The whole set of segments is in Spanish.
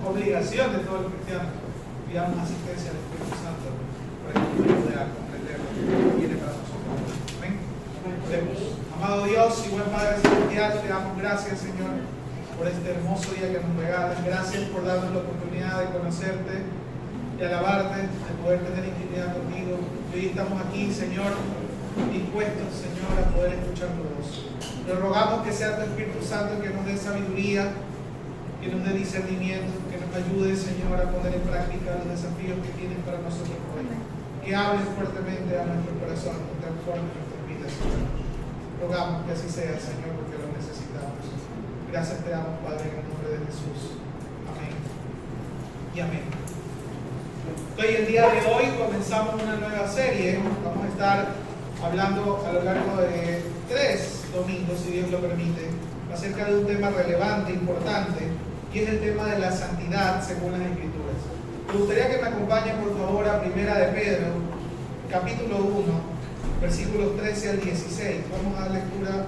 obligación de todo el cristiano. Pidamos asistencia al Espíritu Santo para que nos ayude a comprender lo que tiene para nosotros. Amén. Oremos. Amado Dios y buen Padre Celestial, te damos gracias, Señor, por este hermoso día que nos regalas. Gracias por darnos la oportunidad de conocerte, de alabarte, de poder tener intimidad contigo. Y hoy estamos aquí, Señor, dispuestos, Señor, a poder escuchar tu voz. Te rogamos que sea tu Espíritu Santo que nos dé sabiduría, que nos dé discernimiento, que nos ayude, Señor, a poner en práctica los desafíos que tienes para nosotros hoy. Que hables fuertemente a nuestro corazón, que transforme nuestras vidas, Señor. Rogamos que así sea, Señor, porque lo necesitamos. Gracias te damos, Padre, en el nombre de Jesús. Amén y amén. Hoy, el día de hoy, comenzamos una nueva serie. Vamos a estar hablando a lo largo de 3 domingos, si Dios lo permite, acerca de un tema relevante, importante, y es el tema de la santidad según las Escrituras. Me gustaría que me acompañen, por favor, a Primera de Pedro, capítulo 1, versículos 13 al 16. Vamos a dar lectura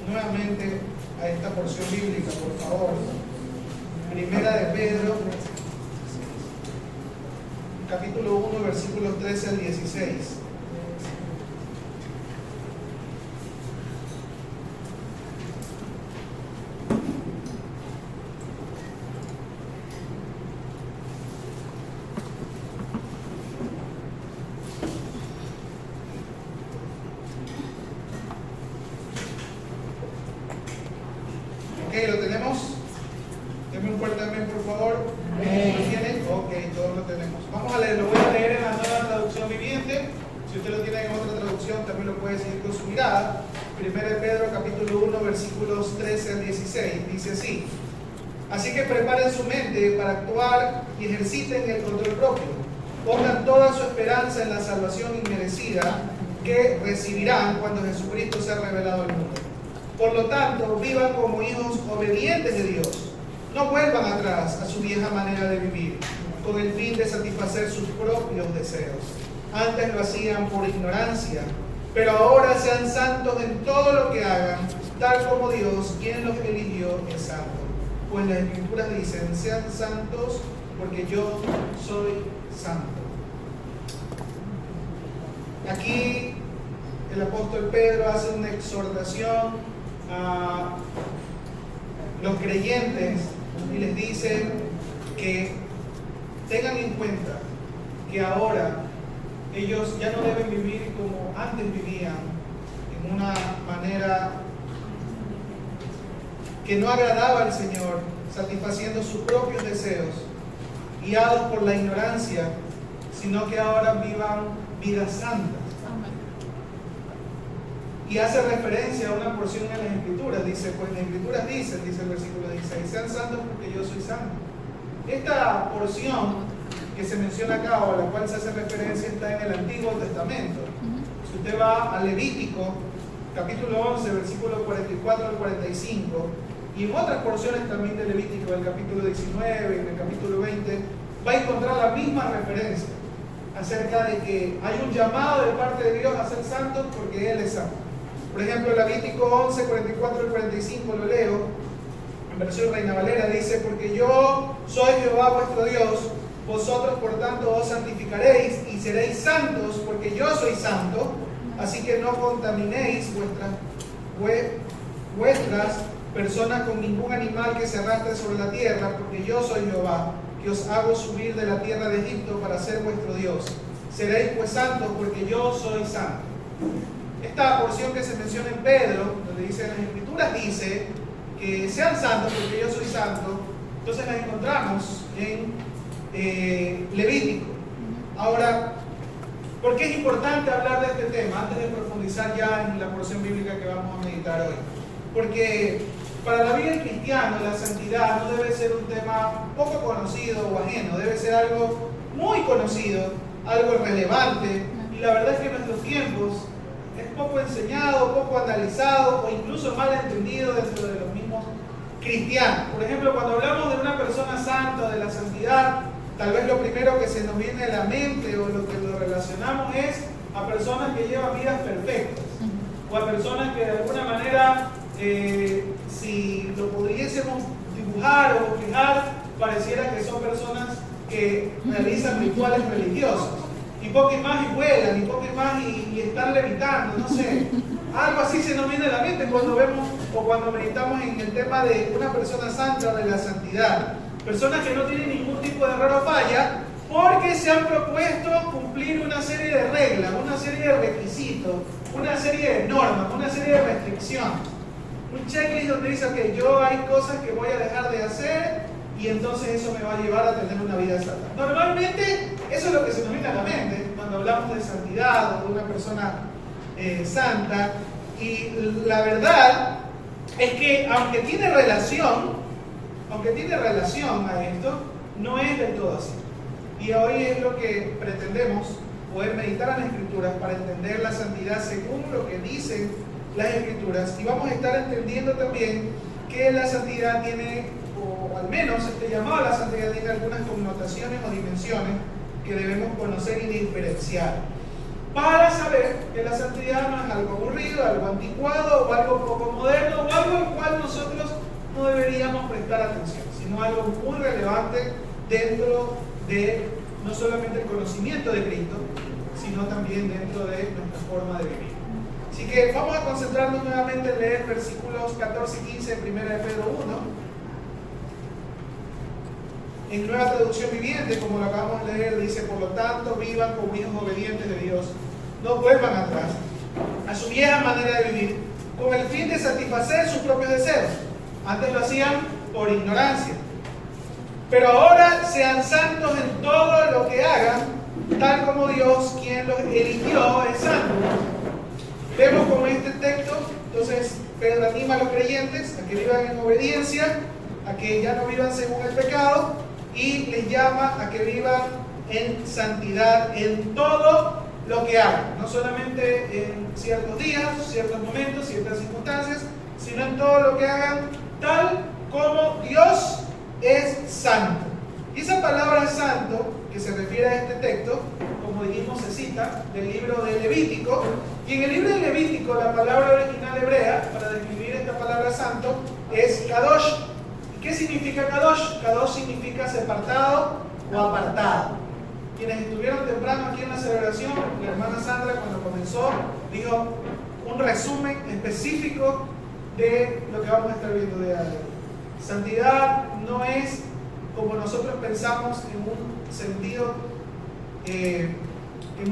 nuevamente a esta porción bíblica, por favor. Primera de Pedro, capítulo 1, versículos 13 al 16. ¿Lo tenemos? Denme un fuerte amén, por favor. ¿Lo tienen? Ok, todos lo tenemos. Vamos a leerlo. Voy a leer en la nueva traducción viviente. Si usted lo tiene en otra traducción, también lo puede seguir con su mirada. 1 de Pedro, capítulo 1, versículos 13 al 16. Dice así: así que preparen su mente para actuar y ejerciten el control propio. Pongan toda su esperanza en la salvación inmerecida que recibirán cuando Jesucristo sea revelado al mundo. Por lo tanto, vivan como hijos obedientes de Dios. No vuelvan atrás a su vieja manera de vivir, con el fin de satisfacer sus propios deseos. Antes lo hacían por ignorancia, pero ahora sean santos en todo lo que hagan, tal como Dios, quien los eligió, es santo. Pues las Escrituras dicen: sean santos porque yo soy santo. Aquí el apóstol Pedro hace una exhortación a los creyentes y les dice que tengan en cuenta que ahora ellos ya no deben vivir como antes vivían, en una manera que no agradaba al Señor, satisfaciendo sus propios deseos, guiados por la ignorancia, sino que ahora vivan vidas santas. Y hace referencia a una porción en las Escrituras. Dice, pues las Escrituras dicen, dice el versículo 16: sean santos porque yo soy santo. Esta porción que se menciona acá, o a la cual se hace referencia, está en el Antiguo Testamento. Si usted va a Levítico, capítulo 11, versículo 44 al 45, y en otras porciones también de Levítico, del capítulo 19, en el capítulo 20, va a encontrar la misma referencia acerca de que hay un llamado de parte de Dios a ser santos porque Él es santo. Por ejemplo, Levítico 11, 44 y 45, lo leo en versión Reina Valera, dice: porque yo soy Jehová vuestro Dios, vosotros por tanto os santificaréis y seréis santos, porque yo soy santo, así que no contaminéis vuestras personas con ningún animal que se arrastre sobre la tierra, porque yo soy Jehová, que os hago subir de la tierra de Egipto para ser vuestro Dios. Seréis pues santos, porque yo soy santo. Esta porción que se menciona en Pedro, donde dice: las Escrituras dice que sean santos porque yo soy santo, entonces las encontramos en Levítico. Ahora, ¿por qué es importante hablar de este tema antes de profundizar ya en la porción bíblica que vamos a meditar hoy? Porque para la vida del cristiano la santidad no debe ser un tema poco conocido o ajeno, debe ser algo muy conocido, algo relevante, y la verdad es que en nuestros tiempos es poco enseñado, poco analizado o incluso mal entendido dentro de los mismos cristianos. Por ejemplo, cuando hablamos de una persona santa, de la santidad, tal vez lo primero que se nos viene a la mente o lo que lo relacionamos es a personas que llevan vidas perfectas o a personas que de alguna manera, si lo pudiésemos dibujar o bosquejar, pareciera que son personas que realizan rituales religiosos. Y poco y más y vuelan, y poco y más y están levitando, no sé. Algo así se nos viene a la mente cuando vemos o cuando meditamos en el tema de una persona santa, de la santidad. Personas que no tienen ningún tipo de error o falla, porque se han propuesto cumplir una serie de reglas, una serie de requisitos, una serie de normas, una serie de restricciones. Un checklist donde dice que yo hay cosas que voy a dejar de hacer y entonces eso me va a llevar a tener una vida santa. Normalmente eso es lo que se nos viene a la mente cuando hablamos de santidad o de una persona santa. Y la verdad es que aunque tiene relación a esto, no es del todo así. Y hoy es lo que pretendemos, poder meditar en las Escrituras para entender la santidad según lo que dicen las Escrituras. Y vamos a estar entendiendo también que la santidad tiene, o al menos este llamado a la santidad tiene algunas connotaciones o dimensiones que debemos conocer y diferenciar, para saber que la santidad no es algo aburrido, algo anticuado, o algo poco moderno, o algo al cual nosotros no deberíamos prestar atención, sino algo muy relevante dentro de no solamente el conocimiento de Cristo, sino también dentro de nuestra forma de vivir. Así que vamos a concentrarnos nuevamente en leer versículos 14 y 15 de 1 de Pedro 1. En Nueva Traducción Viviente, como lo acabamos de leer, dice: por lo tanto, vivan como hijos obedientes de Dios, no vuelvan atrás a su vieja manera de vivir, con el fin de satisfacer sus propios deseos. Antes lo hacían por ignorancia, pero ahora sean santos en todo lo que hagan, tal como Dios, quien los eligió, es santo. Vemos como en este texto, entonces, Pedro anima a los creyentes a que vivan en obediencia, a que ya no vivan según el pecado, y les llama a que vivan en santidad en todo lo que hagan, no solamente en ciertos días, ciertos momentos, ciertas circunstancias, sino en todo lo que hagan, tal como Dios es santo. Y esa palabra santo, que se refiere a este texto, como dijimos, se cita del libro de Levítico, y en el libro de Levítico la palabra original hebrea para describir esta palabra santo es kadosh. ¿Qué significa kadosh? Kadosh significa separado o apartado. Quienes estuvieron temprano aquí en la celebración, la hermana Sandra cuando comenzó dijo un resumen específico de lo que vamos a estar viendo de hoy. Santidad no es como nosotros pensamos en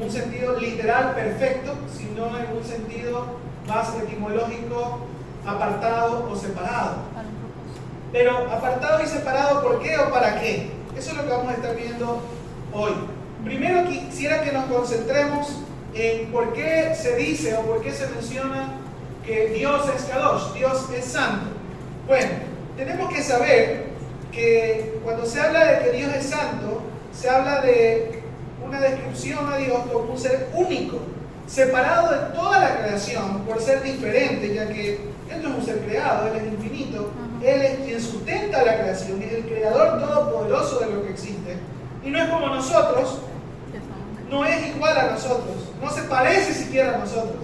un sentido literal perfecto, sino en un sentido más etimológico, apartado o separado. Pero apartado y separado, ¿por qué o para qué? Eso es lo que vamos a estar viendo hoy. Primero quisiera que nos concentremos en por qué se dice o por qué se menciona que Dios es Kadosh, Dios es santo. Bueno, tenemos que saber que cuando se habla de que Dios es santo, se habla de una descripción a Dios como un ser único, separado de toda la creación por ser diferente, ya que Él no es un ser creado, Él es infinito. Él es quien sustenta la creación, es el creador todopoderoso de lo que existe. Y no es como nosotros, no es igual a nosotros, no se parece siquiera a nosotros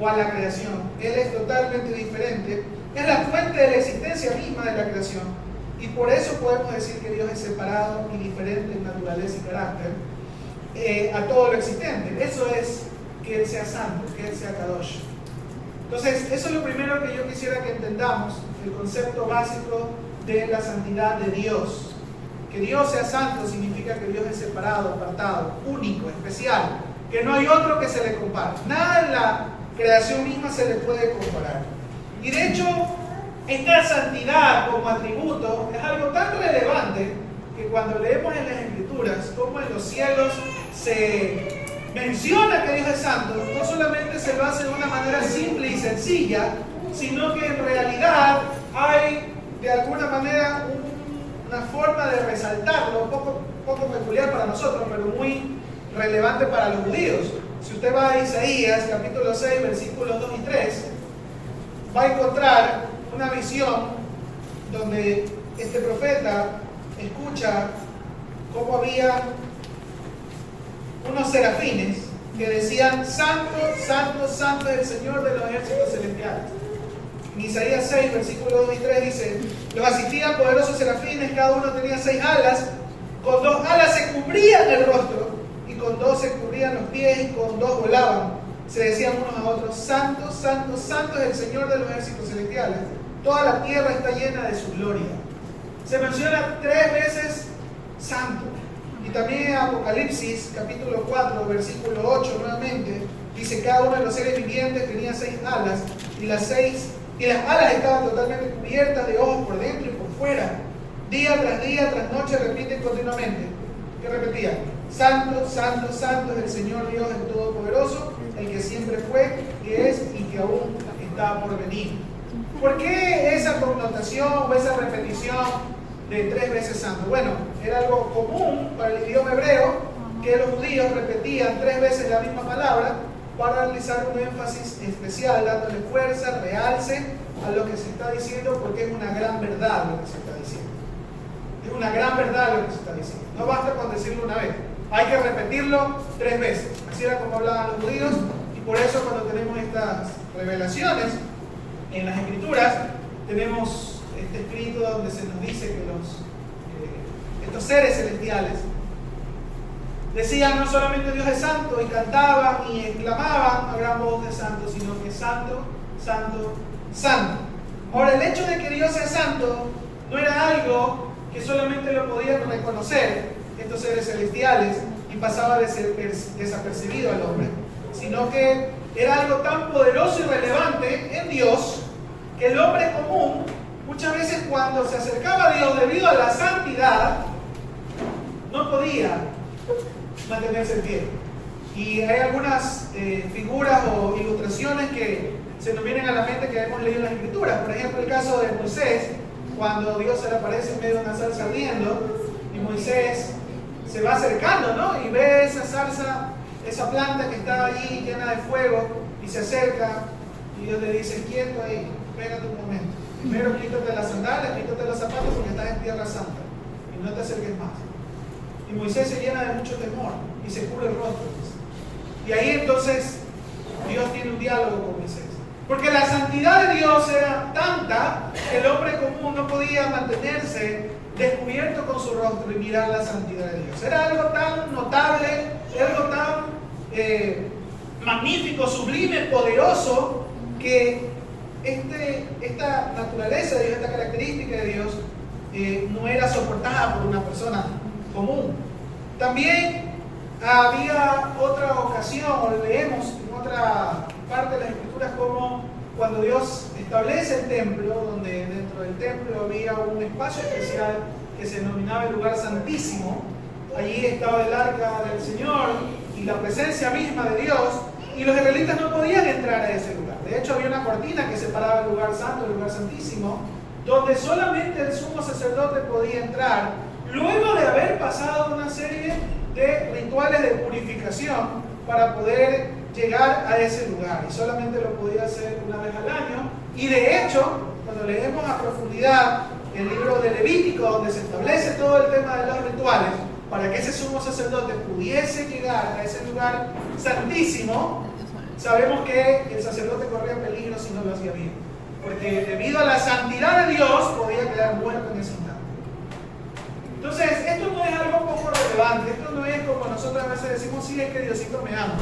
o a la creación. Él es totalmente diferente, es la fuente de la existencia misma de la creación. Y por eso podemos decir que Dios es separado y diferente en naturaleza y carácter a todo lo existente. Eso es que Él sea santo, que Él sea Kadosh. Entonces, eso es lo primero que yo quisiera que entendamos, el concepto básico de la santidad de Dios. Que Dios sea santo significa que Dios es separado, apartado, único, especial, que no hay otro que se le compare. Nada en la creación misma se le puede comparar. Y de hecho, esta santidad como atributo es algo tan relevante que cuando leemos en las Escrituras cómo en los cielos se menciona que Dios es santo, no solamente se lo hace de una manera simple y sencilla, sino que en realidad hay de alguna manera una forma de resaltarlo, un poco peculiar para nosotros, pero muy relevante para los judíos. Si usted va a Isaías, capítulo 6, versículos 2 y 3, va a encontrar una visión donde este profeta escucha cómo había unos serafines que decían: santo, santo, santo es el Señor de los ejércitos celestiales. En Isaías 6, versículos 2 y 3 dice: los asistían poderosos serafines, cada uno tenía 6 alas, con 2 alas se cubrían el rostro, y con 2 se cubrían los pies, y con 2 volaban. Se decían unos a otros: Santo, Santo, Santo es el Señor de los ejércitos celestiales, toda la tierra está llena de su gloria. Se menciona 3 veces Santo. Y también en Apocalipsis, capítulo 4, versículo 8, nuevamente, dice: cada uno de los seres vivientes tenía 6 alas, y las alas estaban totalmente cubiertas de ojos por dentro y por fuera. Día, tras noche, repiten continuamente. ¿Qué repetían? Santo, Santo, Santo es el Señor Dios, el Todopoderoso, el que siempre fue, que es y que aún está por venir. ¿Por qué esa connotación o esa repetición de 3 veces santo? Bueno, era algo común para el idioma hebreo que los judíos repetían 3 veces la misma palabra para realizar un énfasis especial, dándole fuerza, realce a lo que se está diciendo, porque es una gran verdad lo que se está diciendo. Es una gran verdad lo que se está diciendo. No basta con decirlo una vez, hay que repetirlo 3 veces. Así era como hablaban los judíos, y por eso cuando tenemos estas revelaciones en las Escrituras, tenemos este escrito donde se nos dice que estos seres celestiales decían no solamente Dios es santo, y cantaban y exclamaban a gran voz de santo, sino que santo, santo, santo. Ahora, el hecho de que Dios sea santo no era algo que solamente lo podían reconocer estos seres celestiales y pasaba desapercibido al hombre, sino que era algo tan poderoso y relevante en Dios que el hombre común muchas veces, cuando se acercaba a Dios debido a la santidad, no podía mantenerse en pie. Y hay algunas figuras o ilustraciones que se nos vienen a la mente que hemos leído en las Escrituras. Por ejemplo, el caso de Moisés, cuando Dios se le aparece en medio de una zarza ardiendo, y Moisés se va acercando, ¿no? Y ve esa zarza, esa planta que está allí llena de fuego, y se acerca, y Dios le dice: quieto ahí, espérate un momento. Primero quítate las sandalias, quítate los zapatos, porque estás en tierra santa, y no te acerques más. Y Moisés se llena de mucho temor y se cubre el rostro. Y ahí entonces Dios tiene un diálogo con Moisés, porque la santidad de Dios era tanta que el hombre común no podía mantenerse descubierto con su rostro y mirar la santidad de Dios. Era algo tan notable, algo tan magnífico, sublime, poderoso, que esta naturaleza de Dios, esta característica de Dios, no era soportada por una persona común. También había otra ocasión, o leemos en otra parte de las Escrituras, como cuando Dios establece el templo, donde dentro del templo había un espacio especial que se denominaba el lugar santísimo. Allí estaba el arca del Señor y la presencia misma de Dios, y los israelitas no podían entrar a ese lugar. De hecho, había una cortina que separaba el lugar santo del lugar santísimo, donde solamente el sumo sacerdote podía entrar, luego de haber pasado una serie de rituales de purificación para poder llegar a ese lugar, y solamente lo podía hacer una vez al año. Y de hecho, cuando leemos a profundidad el libro de Levítico, donde se establece todo el tema de los rituales, para que ese sumo sacerdote pudiese llegar a ese lugar santísimo, sabemos que el sacerdote corría peligro si no lo hacía bien, porque debido a la santidad de Dios podía quedar muerto en ese instante. Entonces, esto no es algo poco relevante. Esto no es como nosotros a veces decimos: sí, es que Diosito me ama,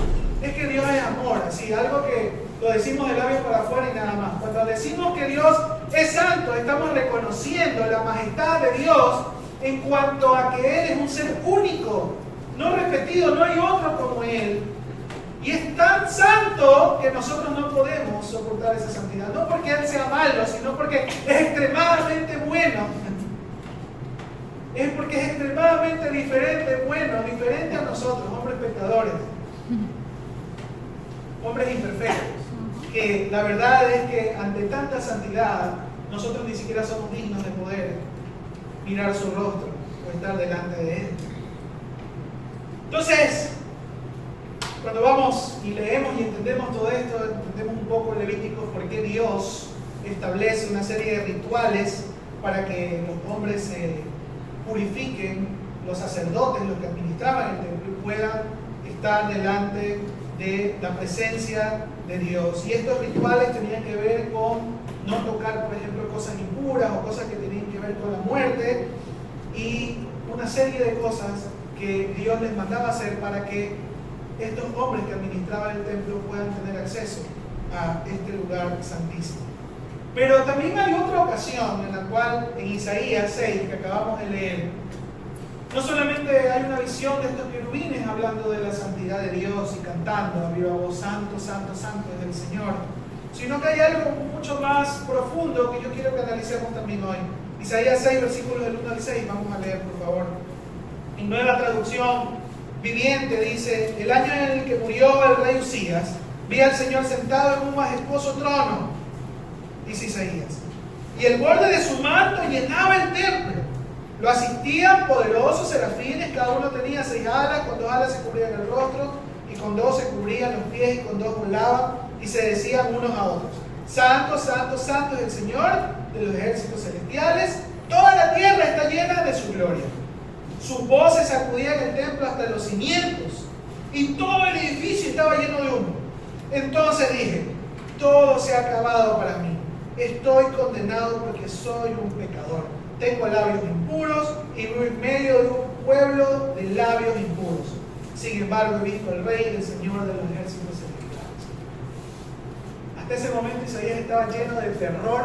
es que Dios es amor, así, algo que lo decimos de labios para afuera y nada más. Cuando decimos que Dios es santo, estamos reconociendo la majestad de Dios en cuanto a que Él es un ser único, no repetido, no hay otro como Él. Y es tan santo que nosotros no podemos soportar esa santidad, no porque Él sea malo, sino porque es extremadamente bueno. Es porque es extremadamente diferente, bueno, diferente a nosotros, hombres pecadores, hombres imperfectos, que la verdad es que ante tanta santidad nosotros ni siquiera somos dignos de poder mirar su rostro o estar delante de Él. Entonces, cuando vamos y leemos y entendemos todo esto, entendemos un poco Levítico, por qué Dios establece una serie de rituales para que los hombres se purifiquen, los sacerdotes, los que administraban el templo, y puedan estar delante de la presencia de Dios. Y estos rituales tenían que ver con no tocar, por ejemplo, cosas impuras o cosas que tenían que ver con la muerte, y una serie de cosas que Dios les mandaba hacer para que estos hombres que administraban el templo puedan tener acceso a este lugar santísimo. Pero también hay otra ocasión en la cual en Isaías 6, que acabamos de leer, no solamente hay una visión de estos querubines hablando de la santidad de Dios y cantando a viva voz, santo, santo, santo es el Señor, sino que hay algo mucho más profundo que yo quiero que analicemos también hoy. Isaías 6, versículos del 1 al 6, vamos a leer, por favor. En Nueva Traducción Viviente dice: el año en el que murió el rey Usías, vi al Señor sentado en un majestuoso trono, dice Isaías, y el borde de su manto llenaba el templo. Lo asistían poderosos serafines, cada uno tenía 6 alas, con 2 alas se cubrían el rostro, y con 2 se cubrían los pies, y con 2 volaban, y se decían unos a otros: santo, santo, santo es el Señor de los ejércitos celestiales, toda la tierra está llena de su gloria. Sus voces sacudían el templo hasta los cimientos, y todo el edificio estaba lleno de humo. Entonces dije: todo se ha acabado para mí, estoy condenado porque soy un pecador. Tengo labios impuros y vivo en medio de un pueblo de labios impuros. Sin embargo, he visto al Rey, el Señor de los ejércitos celestiales. Hasta ese momento Isaías estaba lleno de terror,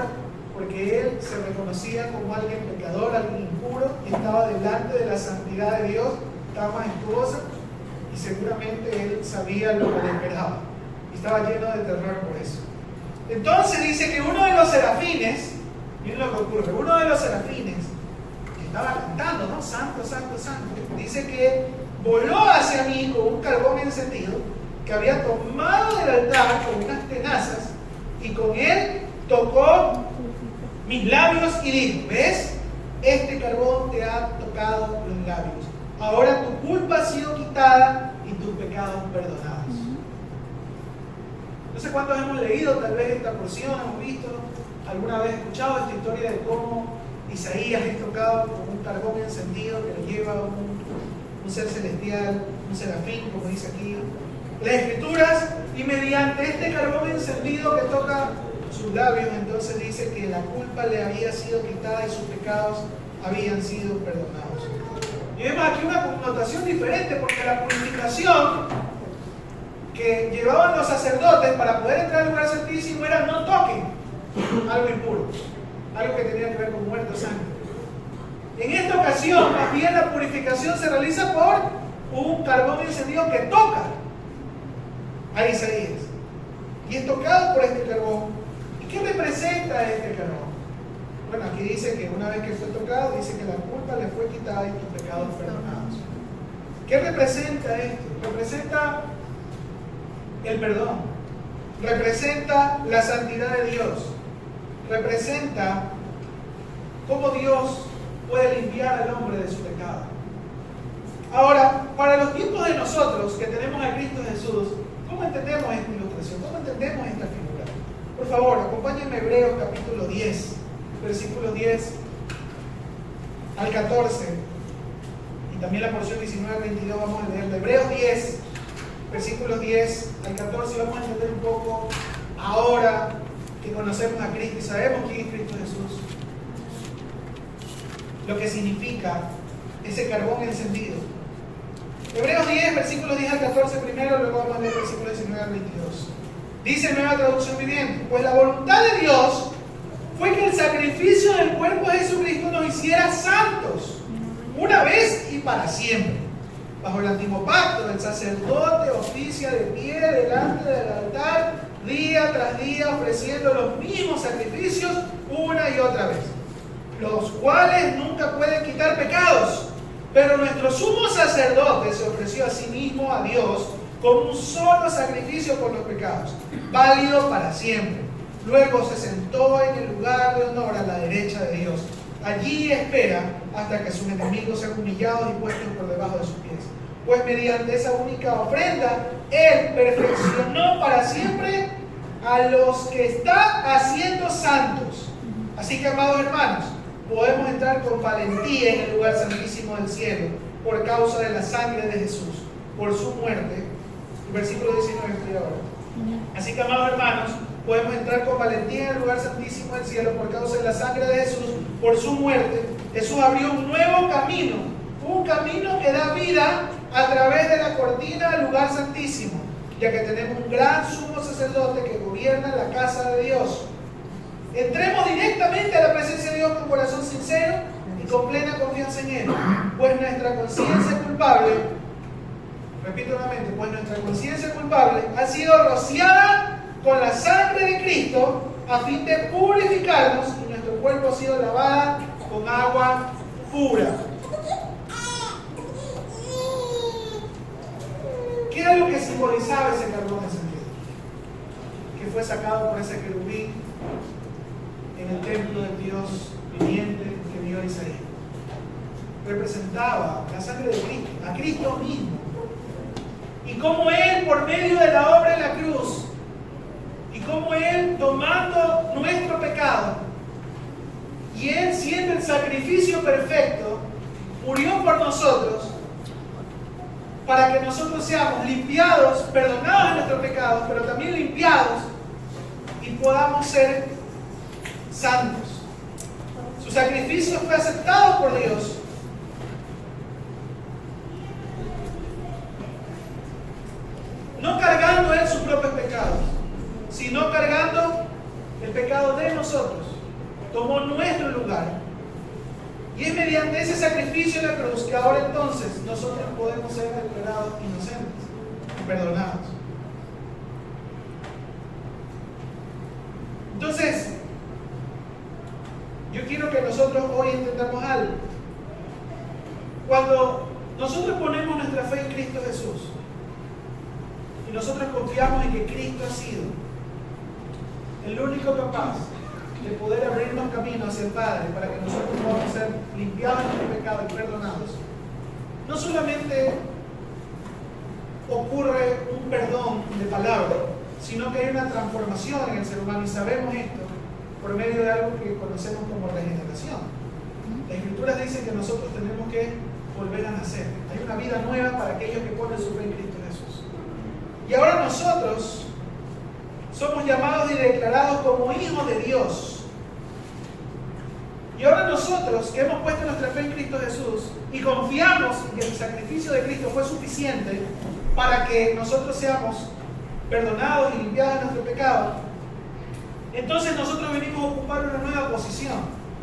porque él se reconocía como alguien pecador, alguien impuro, y estaba delante de la santidad de Dios, estaba majestuosa, y seguramente él sabía lo que le esperaba, y estaba lleno de terror por eso. Entonces dice que uno de los serafines, miren lo que ocurre, uno de los serafines que estaba cantando, ¿no? Santo, santo, santo, dice que voló hacia mí con un carbón encendido que había tomado del altar con unas tenazas, y con él tocó mis labios y dijo: ¿ves? Este carbón te ha tocado los labios. Ahora tu culpa ha sido quitada y tus pecados perdonados. No sé cuántos hemos leído tal vez esta porción, hemos visto, alguna vez escuchado esta historia de cómo Isaías es tocado con un carbón encendido que lo lleva un ser celestial, un serafín, como dice aquí las Escrituras, y mediante este carbón encendido que toca sus labios, entonces dice que la culpa le había sido quitada y sus pecados habían sido perdonados. Y vemos aquí una connotación diferente, porque la purificación que llevaban los sacerdotes para poder entrar al lugar santísimo era: no toquen algo impuro, algo que tenía que ver con muerte o sangre. En esta ocasión, más bien la purificación se realiza por un carbón encendido que toca a Isaías, y es tocado por este carbón. ¿Qué representa este carbón? Bueno, aquí dice que una vez que fue tocado, dice que la culpa le fue quitada y tus pecados perdonados. ¿Qué representa esto? Representa el perdón, representa la santidad de Dios, representa cómo Dios puede limpiar al hombre de su pecado. Ahora, para los tiempos de nosotros que tenemos a Cristo Jesús, ¿cómo entendemos esta ilustración? ¿Cómo entendemos esta figura? Por favor, acompáñenme a Hebreos capítulo 10, versículos 10 al 14, y también la porción 19 al 22 vamos a leer. Hebreos 10, versículos 10 al 14, vamos a entender un poco ahora que conocemos a Cristo y sabemos quién es Cristo Jesús, lo que significa ese carbón encendido. Hebreos 10, versículos 10 al 14 primero, luego vamos a leer versículos 19 al 22. Dice Nueva Traducción Viviente: pues la voluntad de Dios fue que el sacrificio del cuerpo de Jesucristo nos hiciera santos, una vez y para siempre. Bajo el antiguo pacto, el sacerdote oficia de pie delante del altar, día tras día, ofreciendo los mismos sacrificios una y otra vez, los cuales nunca pueden quitar pecados. Pero nuestro sumo sacerdote se ofreció a sí mismo a Dios como un solo sacrificio por los pecados, válido para siempre. Luego se sentó en el lugar de honor a la derecha de Dios. Allí espera hasta que sus enemigos sean humillados y puestos por debajo de sus pies. Pues mediante esa única ofrenda, Él perfeccionó para siempre a los que está haciendo santos. Así que, amados hermanos, podemos entrar con valentía en el lugar santísimo del cielo por causa de la sangre de Jesús, por su muerte. Versículo 19 estoy ahora. Así que, amados hermanos, podemos entrar con valentía en el lugar santísimo del cielo por causa de la sangre de Jesús, por su muerte. Jesús abrió un nuevo camino, un camino que da vida a través de la cortina del lugar santísimo, ya que tenemos un gran sumo sacerdote que gobierna la casa de Dios. Entremos directamente a la presencia de Dios con corazón sincero y con plena confianza en Él, pues nuestra conciencia culpable, repito nuevamente, pues nuestra conciencia culpable ha sido rociada con la sangre de Cristo a fin de purificarnos, y nuestro cuerpo ha sido lavado con agua pura. ¿Qué era lo que simbolizaba ese carbón encendido? Que fue sacado por ese querubín en el templo del Dios viviente que vio Isaías. Representaba la sangre de Cristo, a Cristo mismo. Y cómo Él, por medio de la obra de la cruz, y cómo Él, tomando nuestro pecado, y Él siendo el sacrificio perfecto, murió por nosotros, para que nosotros seamos limpiados, perdonados de nuestros pecados, pero también limpiados, y podamos ser santos. Su sacrificio fue aceptado por Dios. No cargando Él sus propios pecados, sino cargando el pecado de nosotros. Tomó nuestro lugar. Y es mediante ese sacrificio de la cruz que ahora entonces nosotros podemos ser declarados inocentes y perdonados. Entonces, yo quiero que nosotros hoy entendamos algo. Cuando nosotros ponemos nuestra fe en Cristo Jesús y nosotros confiamos en que Cristo ha sido el único capaz de poder abrirnos camino hacia el Padre para que nosotros podamos ser limpiados de nuestro pecado y perdonados, no solamente ocurre un perdón de palabra, sino que hay una transformación en el ser humano, y sabemos esto por medio de algo que conocemos como regeneración. Las Escrituras dicen que nosotros tenemos que volver a nacer. Hay una vida nueva para aquellos que ponen su fe en Cristo Jesús. Y ahora nosotros somos llamados y declarados como hijos de Dios. Y ahora nosotros que hemos puesto nuestra fe en Cristo Jesús y confiamos en que el sacrificio de Cristo fue suficiente para que nosotros seamos perdonados y limpiados de nuestro pecado, entonces nosotros venimos a ocupar una nueva posición.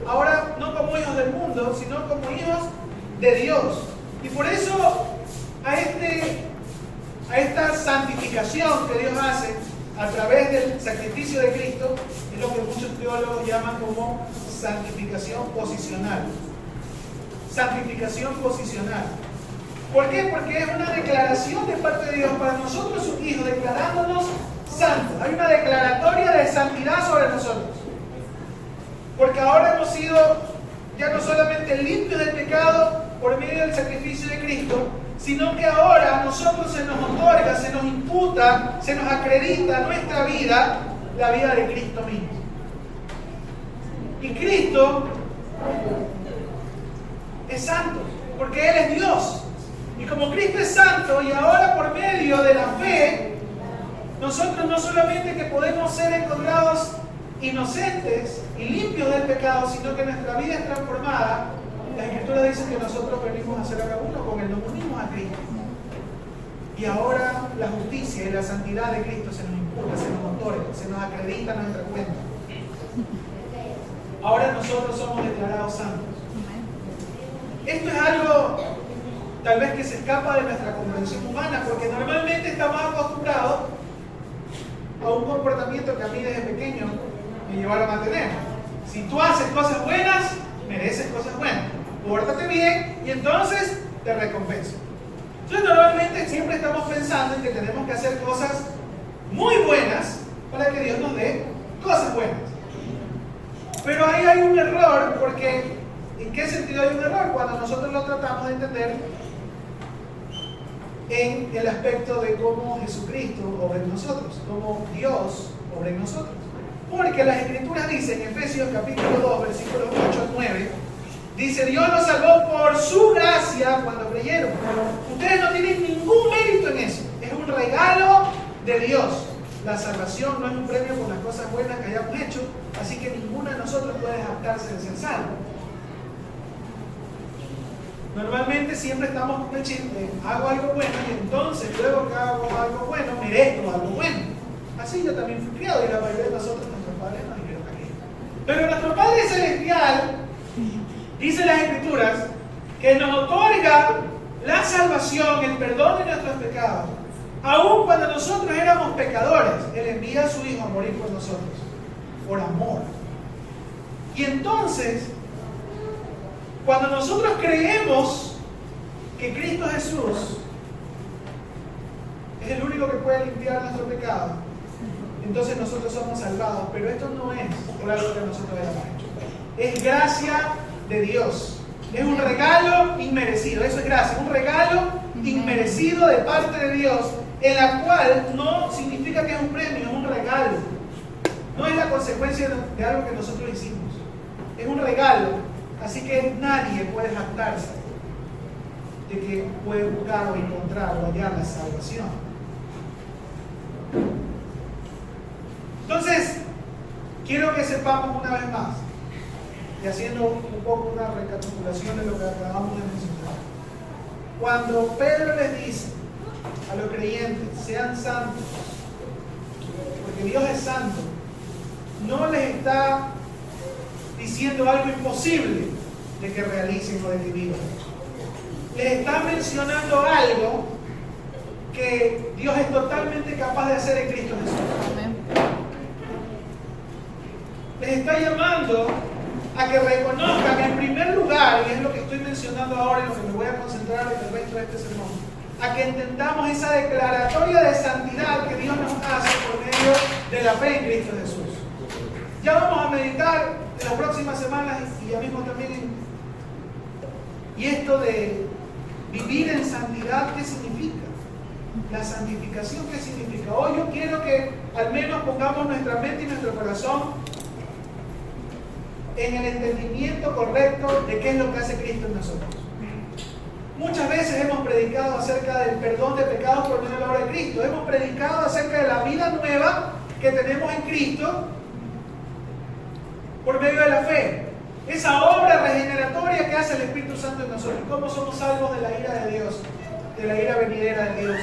Ahora no como hijos del mundo, sino como hijos de Dios. Y por eso a esta santificación que Dios hace a través del sacrificio de Cristo es lo que muchos teólogos llaman como santificación posicional. Santificación posicional. ¿Por qué? Porque es una declaración de parte de Dios para nosotros, sus hijos, declarándonos santos. Hay una declaratoria de santidad sobre nosotros. Porque ahora hemos sido ya no solamente limpios del pecado por medio del sacrificio de Cristo, sino que ahora a nosotros se nos otorga, se nos imputa, se nos acredita nuestra vida, la vida de Cristo mismo. Y Cristo es santo, porque Él es Dios. Y como Cristo es santo, y ahora por medio de la fe, nosotros no solamente que podemos ser encontrados inocentes y limpios del pecado, sino que nuestra vida es transformada. Las Escrituras dicen que nosotros venimos a ser ahora uno con Él, nos unimos a Cristo. Y ahora la justicia y la santidad de Cristo se nos imputa, se nos otorga, se nos acredita en nuestra cuenta. Ahora nosotros somos declarados santos. Esto es algo tal vez que se escapa de nuestra comprensión humana, porque normalmente estamos acostumbrados a un comportamiento que a mí desde pequeño me llevaron a tener. Si tú haces cosas buenas, mereces cosas buenas. Pórtate bien y entonces te recompenso. Entonces normalmente siempre estamos pensando en que tenemos que hacer cosas muy buenas para que Dios nos dé cosas buenas. Pero ahí hay un error, porque ¿en qué sentido hay un error? Cuando nosotros lo tratamos de entender en el aspecto de cómo Jesucristo obra en nosotros, cómo Dios obra en nosotros. Porque las Escrituras dicen, en Efesios capítulo 2, versículos 8 al 9, dice: Dios nos salvó por su gracia cuando creyeron. Ustedes no tienen ningún mérito en eso. Es un regalo de Dios. La salvación no es un premio por las cosas buenas que hayamos hecho, así que ninguno de nosotros puede jactarse de ser salvo. Normalmente siempre estamos con el chip de hago algo bueno y entonces luego que hago algo bueno merezco algo bueno. Así yo también fui criado y la mayoría de nosotros, nuestros padres nos dijeron aquello. Pero nuestro Padre Celestial, dice las Escrituras, que nos otorga la salvación, el perdón de nuestros pecados. Aun cuando nosotros éramos pecadores, Él envía a su Hijo a morir por nosotros, por amor. Y entonces, cuando nosotros creemos que Cristo Jesús es el único que puede limpiar nuestro pecado, entonces nosotros somos salvados. Pero esto no es por algo que nosotros hayamos hecho. Es gracia de Dios. Es un regalo inmerecido. Eso es gracia. Un regalo inmerecido de parte de Dios, en la cual no significa que es un premio, es un regalo. No es la consecuencia de algo que nosotros hicimos. Es un regalo. Así que nadie puede jactarse de que puede buscar o encontrar o hallar la salvación. Entonces, quiero que sepamos una vez más, y haciendo un poco una recapitulación de lo que acabamos de mencionar. Cuando Pedro les dice a los creyentes, sean santos, porque Dios es santo, no les está diciendo algo imposible de que realicen o de que vivan. Les está mencionando algo que Dios es totalmente capaz de hacer en Cristo Jesús. Les está llamando a que reconozcan en primer lugar, y es lo que estoy mencionando ahora, en lo que me voy a concentrar en el resto de este sermón, a que entendamos esa declaratoria de santidad que Dios nos hace por medio de la fe en Cristo Jesús. Ya vamos a meditar en las próximas semanas y ya mismo también y esto de vivir en santidad, ¿qué significa? La santificación, ¿qué significa? Hoy yo quiero que al menos pongamos nuestra mente y nuestro corazón en el entendimiento correcto de qué es lo que hace Cristo en nosotros. Muchas veces hemos predicado acerca del perdón de pecados por medio de la obra de Cristo. Hemos predicado acerca de la vida nueva que tenemos en Cristo por medio de la fe. Esa obra regeneratoria que hace el Espíritu Santo en nosotros. Cómo somos salvos de la ira de Dios, de la ira venidera de Dios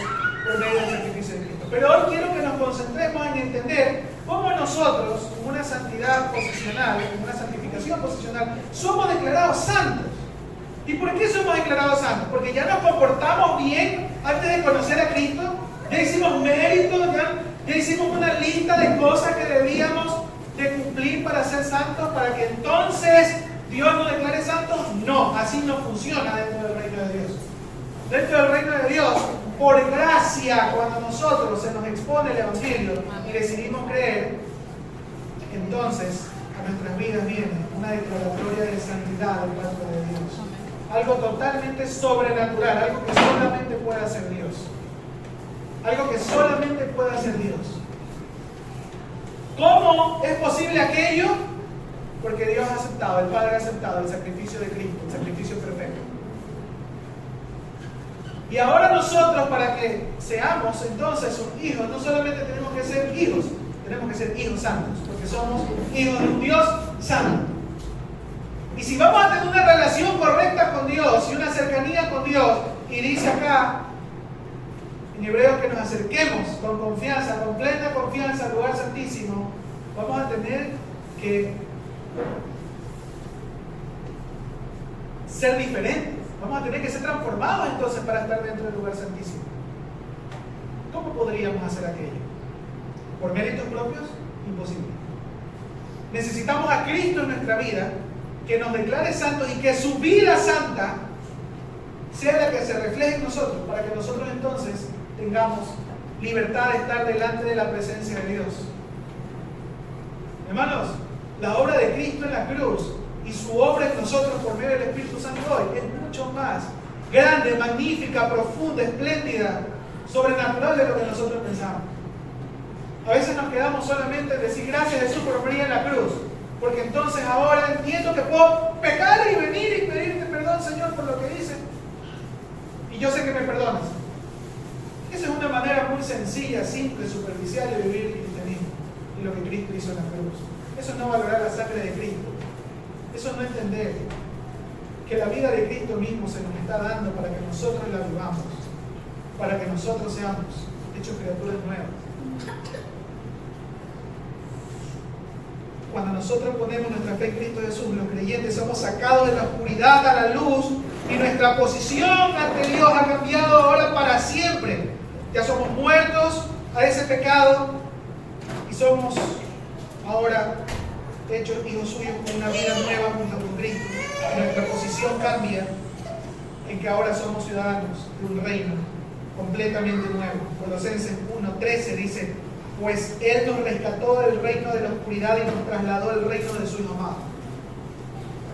por medio del sacrificio de Cristo. Pero hoy quiero que nos concentremos en entender cómo nosotros, con una santidad posicional, con una santificación posicional, somos declarados santos. ¿Y por qué somos declarados santos? Porque ya nos comportamos bien antes de conocer a Cristo, ya hicimos méritos, ya hicimos una lista de cosas que debíamos de cumplir para ser santos, para que entonces Dios nos declare santos. No, así no funciona dentro del reino de Dios. Dentro del reino de Dios, por gracia, cuando nosotros se nos expone el Evangelio y decidimos creer, entonces a nuestras vidas viene una declaratoria de santidad de parte de Dios. Algo totalmente sobrenatural, algo que solamente puede hacer Dios. Algo que solamente puede hacer Dios. ¿Cómo es posible aquello? Porque Dios ha aceptado, el Padre ha aceptado el sacrificio de Cristo, el sacrificio perfecto. Y ahora nosotros, para que seamos entonces sus hijos, no solamente tenemos que ser hijos, tenemos que ser hijos santos, porque somos hijos de un Dios santo. Y si vamos a tener una relación correcta con Dios y una cercanía con Dios, y dice acá en hebreo que nos acerquemos con confianza, con plena confianza al lugar santísimo, vamos a tener que ser diferentes. Vamos a tener que ser transformados entonces para estar dentro del lugar santísimo. ¿Cómo podríamos hacer aquello? ¿Por méritos propios? Imposible. Necesitamos a Cristo en nuestra vida, que nos declare santos y que su vida santa sea la que se refleje en nosotros, para que nosotros entonces tengamos libertad de estar delante de la presencia de Dios. Hermanos, la obra de Cristo en la cruz y su obra en nosotros por medio del Espíritu Santo hoy es mucho más grande, magnífica, profunda, espléndida, sobrenatural de lo que nosotros pensamos. A veces nos quedamos solamente en decir gracias Jesús por morir en la cruz, porque entonces ahora entiendo que puedo pecar y venir y pedirte perdón, Señor, por lo que hice, y yo sé que me perdonas. Esa es una manera muy sencilla, simple, superficial de vivir el cristianismo y lo que Cristo hizo en la cruz. Eso es no valorar la sangre de Cristo. Eso es no entender que la vida de Cristo mismo se nos está dando para que nosotros la vivamos, para que nosotros seamos hechos criaturas nuevas. Cuando nosotros ponemos nuestra fe en Cristo Jesús, los creyentes somos sacados de la oscuridad a la luz y nuestra posición ante Dios ha cambiado ahora para siempre. Ya somos muertos a ese pecado y somos ahora hechos hijos suyos con una vida nueva junto con Cristo. Y nuestra posición cambia en que ahora somos ciudadanos de un reino completamente nuevo. Colosenses 1:13 dice: pues Él nos rescató del reino de la oscuridad y nos trasladó al reino de su Hijo amado.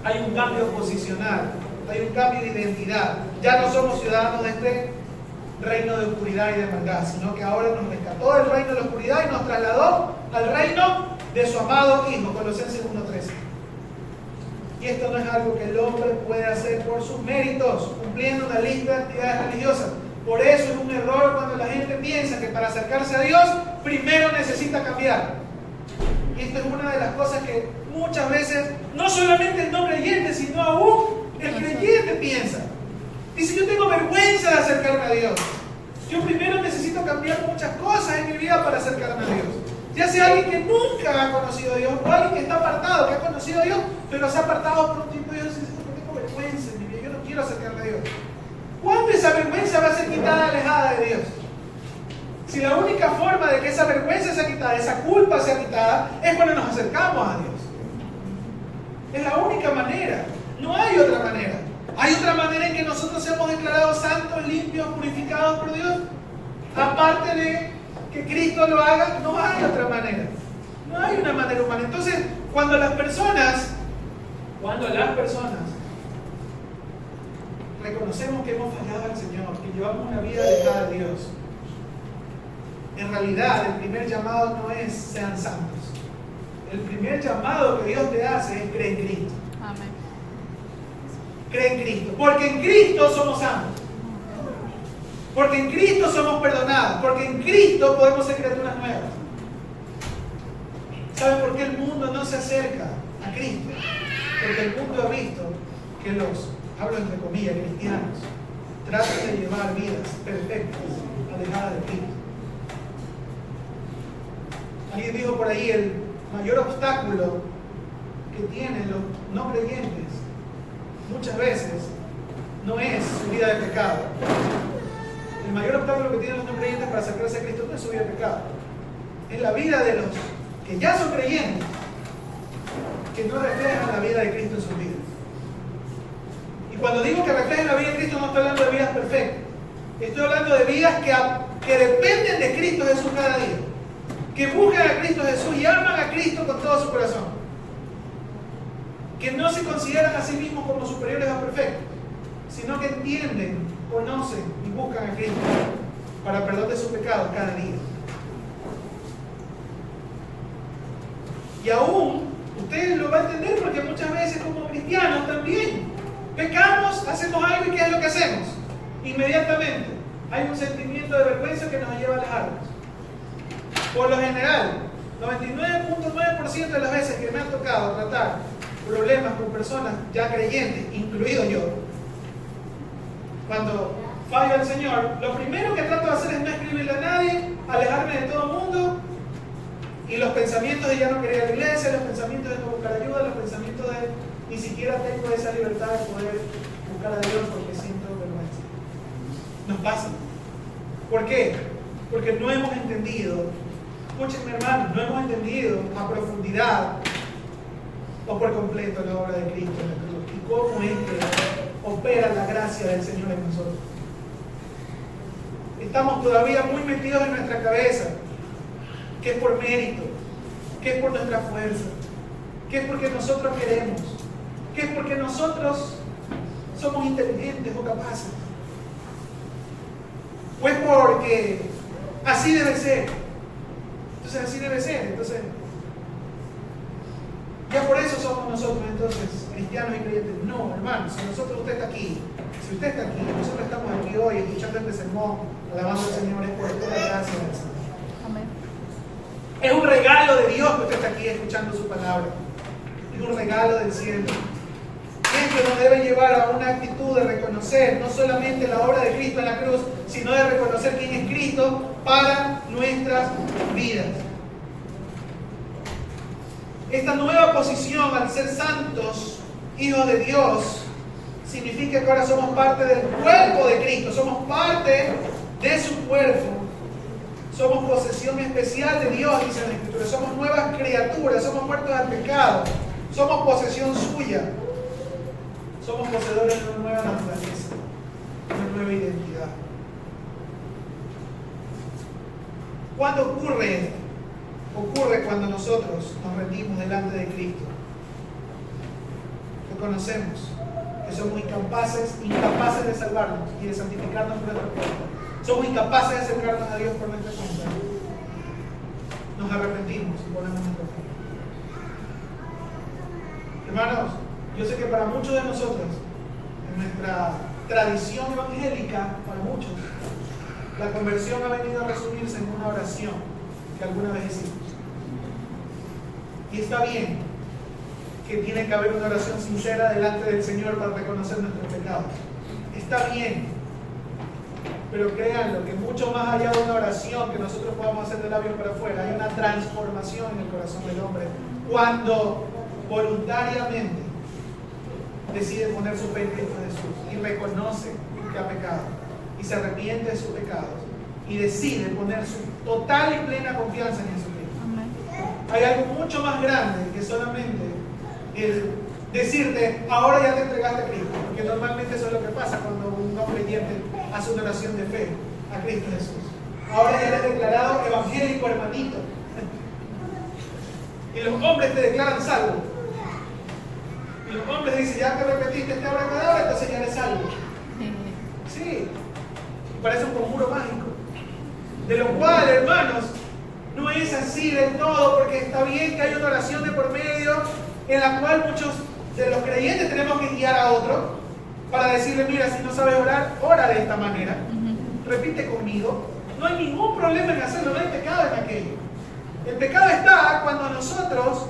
Hay un cambio posicional, hay un cambio de identidad. Ya no somos ciudadanos de este reino de oscuridad y de maldad, sino que ahora nos rescató del reino de la oscuridad y nos trasladó al reino de su amado Hijo. Colosenses 1:13. Y esto no es algo que el hombre puede hacer por sus méritos, cumpliendo una lista de actividades religiosas. Por eso es un error cuando la gente piensa que para acercarse a Dios primero necesita cambiar. Y esto es una de las cosas que muchas veces, no solamente el no creyente, sino aún el creyente piensa. Dice: yo tengo vergüenza de acercarme a Dios. Yo primero necesito cambiar muchas cosas en mi vida para acercarme a Dios. Ya sea alguien que nunca ha conocido a Dios o alguien que está apartado, que ha conocido a Dios, pero se ha apartado por un tiempo de Dios y dice: yo tengo vergüenza en mi vida, yo no quiero acercarme a Dios. ¿Cuándo esa vergüenza va a ser quitada, alejada de Dios? Si la única forma de que esa vergüenza sea quitada, esa culpa sea quitada, es cuando nos acercamos a Dios. Es la única manera. No hay otra manera. ¿Hay otra manera en que nosotros seamos declarados santos, limpios, purificados por Dios? Aparte de que Cristo lo haga, no hay otra manera. No hay una manera humana. Entonces, cuando las personas reconocemos que hemos fallado al Señor, que llevamos una vida alejada de Dios, en realidad el primer llamado no es sean santos. El primer llamado que Dios te hace es cree en Cristo. Amén. Cree en Cristo, porque en Cristo somos santos, porque en Cristo somos perdonados, porque en Cristo podemos ser criaturas nuevas. ¿Saben por qué el mundo no se acerca a Cristo? Porque el mundo ha visto que los, hablo entre comillas, cristianos, tratan de llevar vidas perfectas, alejadas de Cristo. Alguien dijo por ahí: el mayor obstáculo que tienen los no creyentes muchas veces no es su vida de pecado. El mayor obstáculo que tienen los no creyentes para acercarse a Cristo no es su vida de pecado, es la vida de los que ya son creyentes, que no reflejan la vida de Cristo en sus vidas. Y cuando digo que reflejan la vida de Cristo, no estoy hablando de vidas perfectas, estoy hablando de vidas que dependen de Cristo Jesús cada día, que buscan a Cristo Jesús y aman a Cristo con todo su corazón, que no se consideran a sí mismos como superiores a perfectos, sino que entienden, conocen y buscan a Cristo para perdón de sus pecados cada día. Y aún ustedes lo van a entender, porque muchas veces como cristianos también pecamos, hacemos algo, y ¿qué es lo que hacemos? Inmediatamente hay un sentimiento de vergüenza que nos lleva a alejarnos. Por lo general, 99.9% de las veces que me ha tocado tratar problemas con personas ya creyentes, incluido yo, cuando fallo al Señor, lo primero que trato de hacer es no escribirle a nadie, alejarme de todo el mundo, y los pensamientos de ya no querer ir a la iglesia, los pensamientos de no buscar ayuda, los pensamientos de ni siquiera tengo esa libertad de poder buscar a Dios porque siento vergüenza. Nos pasa. ¿Por qué? Porque no hemos entendido, escúchenme hermanos, no hemos entendido a profundidad o por completo la obra de Cristo en la cruz y cómo es que opera la gracia del Señor en nosotros. Estamos todavía muy metidos en nuestra cabeza que es por mérito, que es por nuestra fuerza, que es porque nosotros queremos, que es porque nosotros somos inteligentes o capaces, pues porque así debe ser. Entonces así debe ser. Entonces ya por eso somos nosotros entonces cristianos y creyentes. No, hermano, si usted está aquí, nosotros estamos aquí, aquí hoy, escuchando este sermón, alabando al Señor, es por toda la gracia del Señor. Amén. Es un regalo de Dios que usted está aquí escuchando su palabra. Es un regalo del cielo. Y esto nos debe llevar a una actitud de reconocer no solamente la obra de Cristo en la cruz, sino de reconocer quién es Cristo para nuestras vidas. Esta nueva posición al ser santos, hijos de Dios, significa que ahora somos parte del cuerpo de Cristo, somos parte de su cuerpo. Somos posesión especial de Dios, dice la Escritura. Somos nuevas criaturas, somos muertos al pecado, somos posesión suya. Somos poseedores de una nueva naturaleza, una nueva identidad. ¿Cuándo ocurre esto? Ocurre cuando nosotros nos rendimos delante de Cristo. Reconocemos que somos incapaces de salvarnos y de santificarnos por nuestra cuenta. Somos incapaces de acercarnos a Dios por nuestra cuenta. Nos arrepentimos y ponemos nuestra fe. Hermanos, yo sé que para muchos de nosotros, en nuestra tradición evangélica, para muchos, la conversión ha venido a resumirse en una oración que alguna vez hicimos. Y está bien que tiene que haber una oración sincera delante del Señor para reconocer nuestros pecados. Está bien, pero créanlo que mucho más allá de una oración que nosotros podamos hacer de labios para afuera, hay una transformación en el corazón del hombre cuando voluntariamente decide poner su fe en Cristo Jesús y reconoce que ha pecado y se arrepiente de sus pecados y decide poner su total y plena confianza en Jesucristo. Amén. Hay algo mucho más grande que solamente el decirte, ahora ya te entregaste a Cristo, porque normalmente eso es lo que pasa cuando un no creyente hace una oración de fe a Cristo Jesús. Ahora ya eres declarado evangélico, hermanito. Y los hombres te declaran salvo. Y los hombres dicen, ya que repetiste este abracadabra, entonces ya eres salvo. Sí, parece un conjuro mágico. De lo cual, hermanos, no es así del todo, porque está bien que hay una oración de por medio en la cual muchos de los creyentes tenemos que guiar a otro para decirle, mira, si no sabes orar, ora de esta manera. Repite conmigo. No hay ningún problema en hacerlo, no hay pecado en aquello. El pecado está cuando nosotros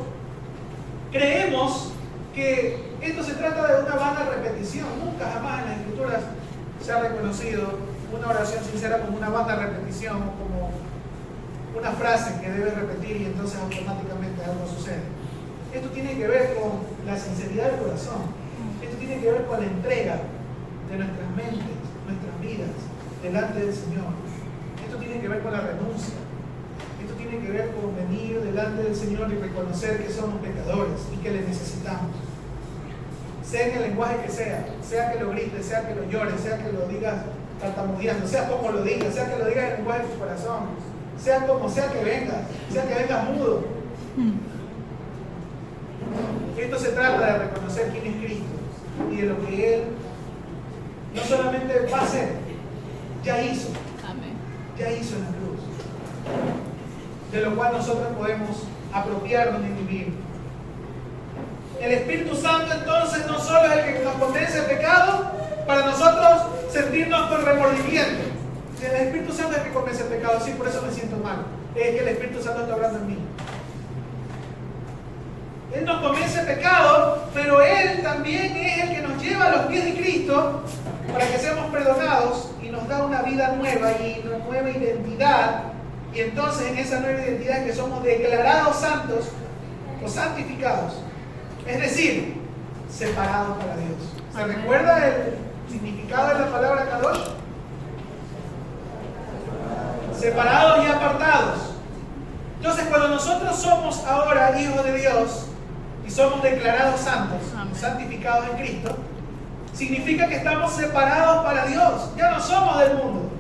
creemos que esto se trata de una vana repetición. Nunca jamás en las Escrituras se ha reconocido una oración sincera como una vana repetición o como una frase que debes repetir y entonces automáticamente algo sucede. Esto tiene que ver con la sinceridad del corazón. Esto tiene que ver con la entrega de nuestras mentes, nuestras vidas delante del Señor. Esto tiene que ver con la renuncia. Esto tiene que ver con venir delante del Señor y reconocer que somos pecadores y que le necesitamos. Sea en el lenguaje que sea que lo grites, sea que lo llores, sea que lo digas tartamudeando, sea como lo digas, sea que lo digas en el lenguaje de tu corazón, sea como sea que vengas mudo. Esto se trata de reconocer quién es Cristo y de lo que Él no solamente va a hacer, ya hizo. Amén. Ya hizo en la cruz. De lo cual nosotros podemos apropiarnos y vivir. El Espíritu Santo entonces no solo es el que nos convence el pecado para nosotros sentirnos con remordimiento. El Espíritu Santo es el que convence el pecado, sí, por eso me siento mal. Es que el Espíritu Santo está hablando en mí. Él nos convence el pecado, pero Él también es el que nos lleva a los pies de Cristo para que seamos perdonados y nos da una vida nueva y una nueva identidad. Y entonces en esa nueva identidad es que somos declarados santos o santificados. Es decir, separados para Dios. ¿Se recuerda el significado de la palabra Kadosh? Separados y apartados. Entonces cuando nosotros somos ahora hijos de Dios y somos declarados santos, santificados en Cristo, significa que estamos separados para Dios. Ya no somos del mundo.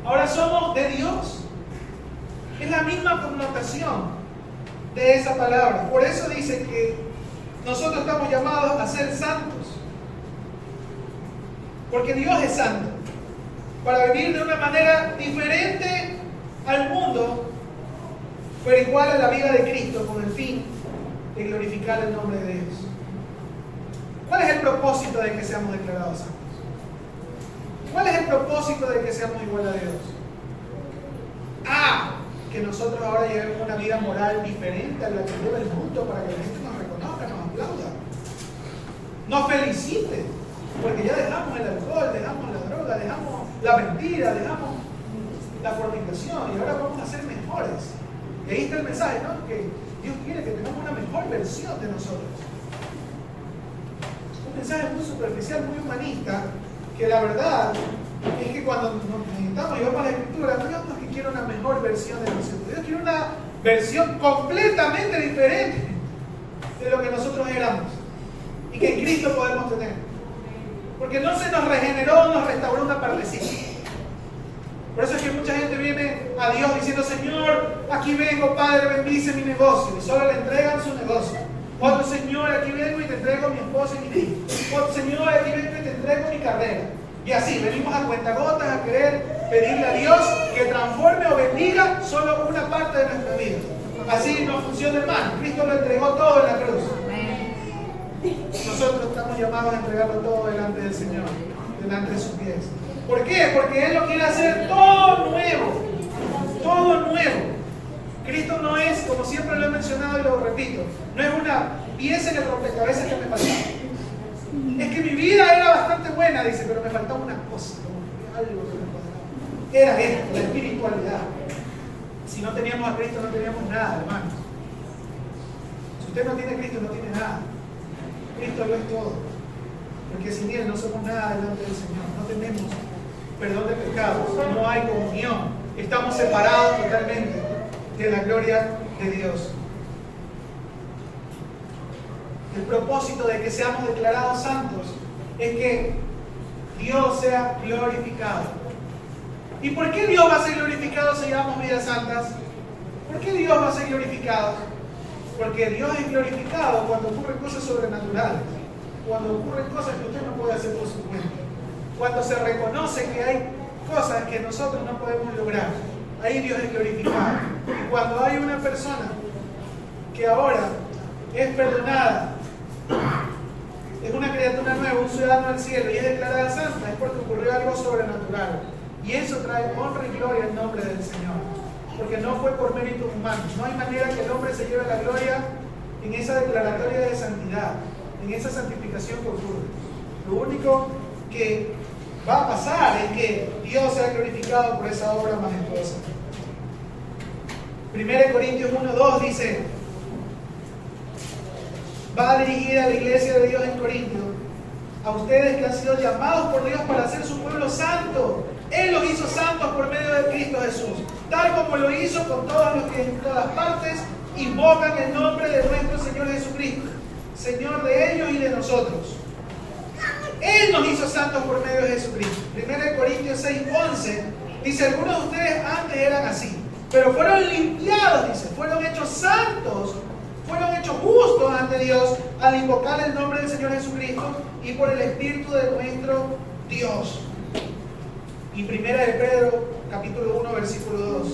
Ahora somos de Dios. Es la misma connotación de esa palabra. Por eso dice que nosotros estamos llamados a ser santos. Porque Dios es santo. Para vivir de una manera diferente al mundo, pero igual a la vida de Cristo, con el fin de glorificar el nombre de Dios. ¿Cuál es el propósito de que seamos declarados santos? ¿Cuál es propósito de que seamos igual a Dios? A, que nosotros ahora llevemos una vida moral diferente a la que lleva el mundo para que la gente nos reconozca, nos aplauda, nos felicite, porque ya dejamos el alcohol, dejamos la droga, dejamos la mentira, dejamos la fornicación y ahora vamos a ser mejores. Y ahí está el mensaje, ¿no? Que Dios quiere que tengamos una mejor versión de nosotros. Un mensaje muy superficial, muy humanista, que la verdad es que cuando nos meditamos y vamos a la Escritura, no digamos que quiere una mejor versión de nosotros. Dios quiere una versión completamente diferente de lo que nosotros éramos y que en Cristo podemos tener. Porque no se nos regeneró, nos restauró una partecita. Por eso es que mucha gente viene a Dios diciendo: Señor, aquí vengo, Padre, bendice mi negocio. Y solo le entregan su negocio. Otro: Señor, aquí vengo y te entrego mi esposa y mi hijo. Otro: Señor, aquí vengo y te entrego mi carrera. Y así, venimos a cuentagotas a querer pedirle a Dios que transforme o bendiga solo una parte de nuestra vida. Así no funciona, hermano. Cristo lo entregó todo en la cruz. Nosotros estamos llamados a entregarlo todo delante del Señor, delante de sus pies. ¿Por qué? Porque Él lo quiere hacer todo nuevo. Todo nuevo. Cristo no es, como siempre lo he mencionado y lo repito, no es una pieza en el rompecabezas que me faltaba. Es que mi vida era bastante buena, dice, pero me faltaba una cosa, algo que me faltaba. Era esto, la espiritualidad. Si no teníamos a Cristo, no teníamos nada, hermanos. Si usted no tiene a Cristo, no tiene nada. Cristo lo es todo. Porque sin Él no somos nada delante del Señor. No tenemos perdón de pecados, no hay comunión. Estamos separados totalmente de la gloria de Dios. El propósito de que seamos declarados santos es que Dios sea glorificado. ¿Y por qué Dios va a ser glorificado si llevamos vidas santas? ¿Por qué Dios va a ser glorificado? Porque Dios es glorificado cuando ocurren cosas sobrenaturales, cuando ocurren cosas que usted no puede hacer por su cuenta, cuando se reconoce que hay cosas que nosotros no podemos lograr. Ahí Dios es glorificado. Y cuando hay una persona que ahora es perdonada, es una criatura nueva, un ciudadano del cielo y es declarada santa, es porque ocurrió algo sobrenatural. Y eso trae honra y gloria al nombre del Señor. Porque no fue por méritos humanos. No hay manera que el hombre se lleve la gloria en esa declaratoria de santidad, en esa santificación que ocurre. Lo único que va a pasar es que Dios sea glorificado por esa obra majestuosa. 1 Corintios 1:2 dice: va dirigida a la iglesia de Dios en Corintio, a ustedes que han sido llamados por Dios para ser su pueblo santo. Él los hizo santos por medio de Cristo Jesús, tal como lo hizo con todos los que en todas partes invocan el nombre de nuestro Señor Jesucristo, Señor de ellos y de nosotros. Él nos hizo santos por medio de Jesucristo. 1 Corintios 6:11 dice: algunos de ustedes antes eran así, pero fueron limpiados, dice, fueron hechos santos, fueron hechos justos ante Dios al invocar el nombre del Señor Jesucristo y por el Espíritu de nuestro Dios. Y 1 Pedro capítulo 1 versículo 2: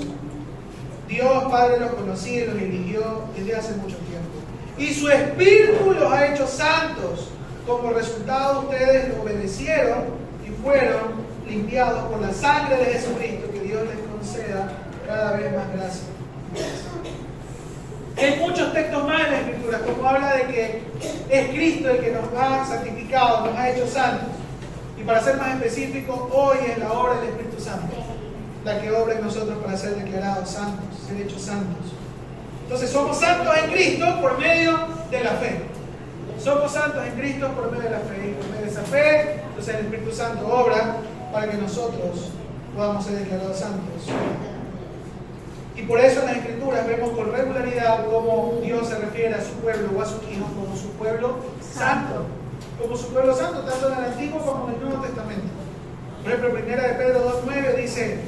Dios Padre los conocía y los eligió desde hace mucho tiempo, y su Espíritu los ha hecho santos. Como resultado ustedes lo obedecieron y fueron limpiados por la sangre de Jesucristo. Que Dios les conceda cada vez más gracia. Hay muchos textos más en la Escritura, como habla de que es Cristo el que nos ha santificado, nos ha hecho santos. Y para ser más específico, hoy es la obra del Espíritu Santo la que obra en nosotros para ser declarados santos, ser hechos santos. Entonces somos santos en Cristo por medio de la fe. Somos santos en Cristo por medio de la fe. Y por medio de esa fe, entonces el Espíritu Santo obra para que nosotros podamos ser declarados santos. Y por eso en las Escrituras vemos con regularidad cómo Dios se refiere a su pueblo o a sus hijos como su pueblo santo. Como su pueblo santo, tanto en el Antiguo como en el Nuevo Testamento. Por ejemplo, 1 Pedro 2:9 dice: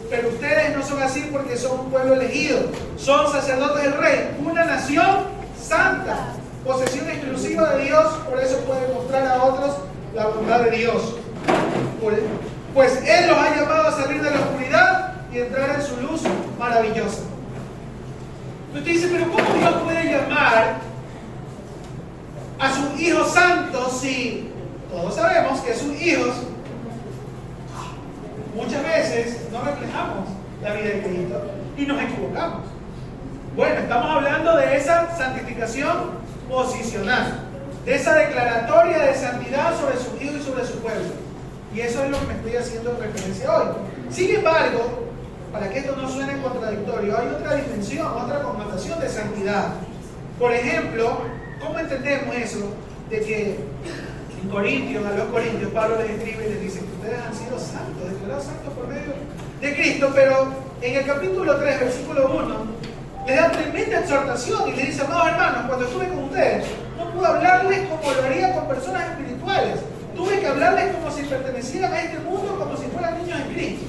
pero ustedes no son así porque son un pueblo elegido, son sacerdotes del Rey, una nación santa, posesión exclusiva de Dios, por eso pueden mostrar a otros la bondad de Dios. Pues Él los ha llamado a salir de la oscuridad y entrar en su luz maravillosa. Usted dice: pero ¿cómo Dios puede llamar a sus hijos santos si todos sabemos que sus hijos y nos equivocamos. Bueno, estamos hablando de esa santificación posicional, de esa declaratoria de santidad sobre su Hijo y sobre su pueblo. Y eso es lo que me estoy haciendo referencia hoy. Sin embargo, para que esto no suene contradictorio, hay otra dimensión, otra connotación de santidad. Por ejemplo, ¿cómo entendemos eso? De que en Corintios, a los Corintios, Pablo les escribe y les dice que ustedes han sido santos, declarados santos por medio de Cristo, pero en el capítulo 3, versículo 1, les da tremenda exhortación y les dice: amados hermanos, cuando estuve con ustedes, no pude hablarles como lo haría con personas espirituales. Tuve que hablarles como si pertenecieran a este mundo, como si fueran niños en Cristo.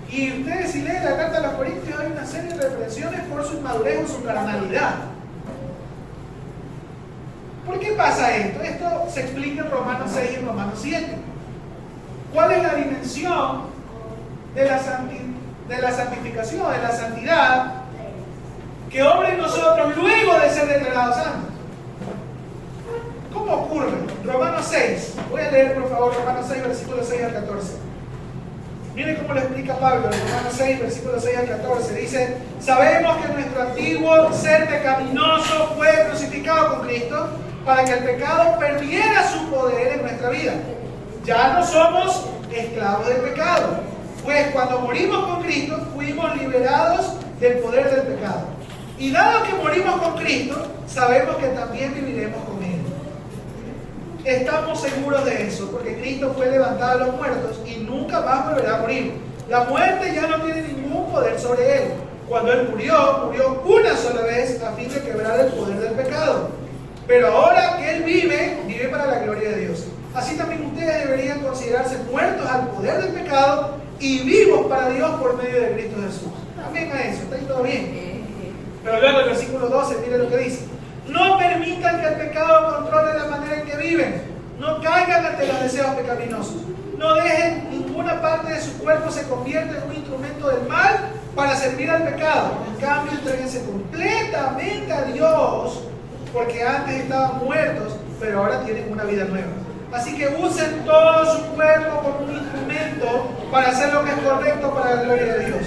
Y ustedes, si leen la carta a los Corintios, hay una serie de reprensiones por su inmadurez o su carnalidad. ¿Por qué pasa esto? Esto se explica en Romanos 6 y en Romanos 7. ¿Cuál es la dimensión de la santificación, de la santidad que obra en nosotros luego de ser declarados santos? ¿Cómo ocurre? Romanos 6. Voy a leer por favor Romanos 6, versículos 6 al 14. Miren cómo lo explica Pablo en Romanos 6, versículos 6 al 14. Dice: sabemos que nuestro antiguo ser pecaminoso fue crucificado con Cristo para que el pecado perdiera su poder en nuestra vida. Ya no somos esclavos del pecado, pues cuando morimos con Cristo fuimos liberados del poder del pecado. Y dado que morimos con Cristo, sabemos que también viviremos con Él. Estamos seguros de eso, porque Cristo fue levantado de los muertos y nunca más volverá a morir. La muerte ya no tiene ningún poder sobre Él. Cuando Él murió una sola vez a fin de quebrar el poder del pecado. Pero ahora que Él vive para la gloria de Dios. Así también ustedes deberían considerarse muertos al poder del pecado y vivos para Dios por medio de Cristo Jesús. Amén a eso, está ahí todo bien. Pero luego el versículo 12, mire lo que dice: no permitan que el pecado controle la manera en que viven. No caigan ante los deseos pecaminosos. No dejen ninguna parte de su cuerpo se convierta en un instrumento del mal para servir al pecado. En cambio, entréguense completamente a Dios, porque antes estaban muertos, pero ahora tienen una vida nueva. Así que usen todo su cuerpo como un instrumento para hacer lo que es correcto para la gloria de Dios.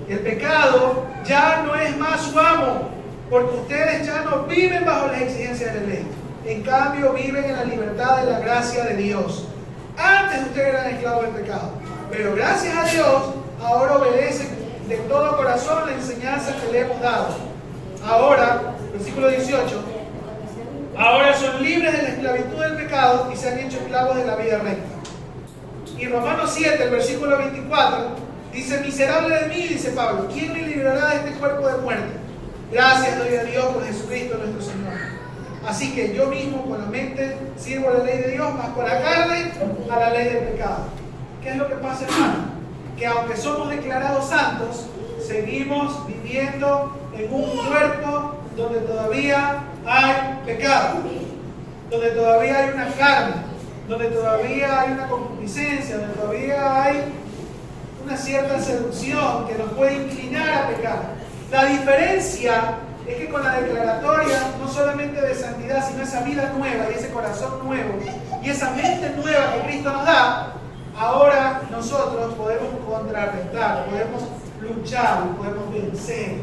El pecado ya no es más su amo, porque ustedes ya no viven bajo las exigencias de la ley. En cambio, viven en la libertad de la gracia de Dios. Antes ustedes eran esclavos del pecado, pero gracias a Dios, ahora obedecen de todo corazón la enseñanza que le hemos dado. Ahora, versículo 18, ahora son libres de la esclavitud del pecado y se han hecho esclavos de la vida recta. Y Romanos 7, el versículo 24, dice: miserable de mí, dice Pablo, ¿quién me librará de este cuerpo de muerte? Gracias doy a Dios por Jesucristo nuestro Señor. Así que yo mismo con la mente sirvo a la ley de Dios, mas con la carne a la ley del pecado. ¿Qué es lo que pasa, hermano? Que aunque somos declarados santos, seguimos viviendo en un cuerpo donde todavía hay pecado, donde todavía hay una carne, donde todavía hay una concupiscencia, donde todavía hay una cierta seducción que nos puede inclinar a pecar. La diferencia es que con la declaratoria, no solamente de santidad, sino esa vida nueva y ese corazón nuevo y esa mente nueva que Cristo nos da, ahora nosotros podemos contrarrestar, podemos luchar, podemos vencer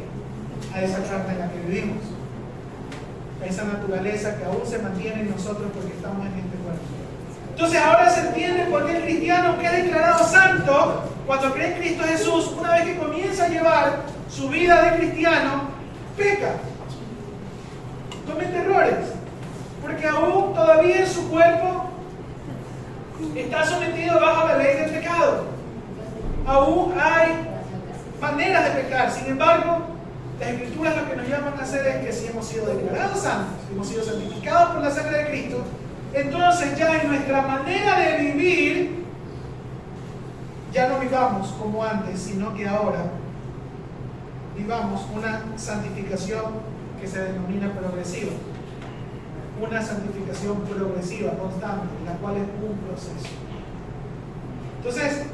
a esa carne en la que vivimos, a esa naturaleza que aún se mantiene en nosotros porque estamos en este cuerpo. Entonces ahora se entiende por qué el cristiano que es declarado santo, cuando cree en Cristo Jesús, una vez que comienza a llevar su vida de cristiano, peca, comete errores, porque aún todavía en su cuerpo está sometido bajo la ley del pecado. Aún hay maneras de pecar. Sin embargo, las Escrituras lo que nos llaman a hacer es que si hemos sido declarados santos, si hemos sido santificados por la sangre de Cristo, entonces ya en nuestra manera de vivir ya no vivamos como antes, sino que ahora vivamos una santificación que se denomina progresiva. Una santificación progresiva, constante, la cual es un proceso. Entonces,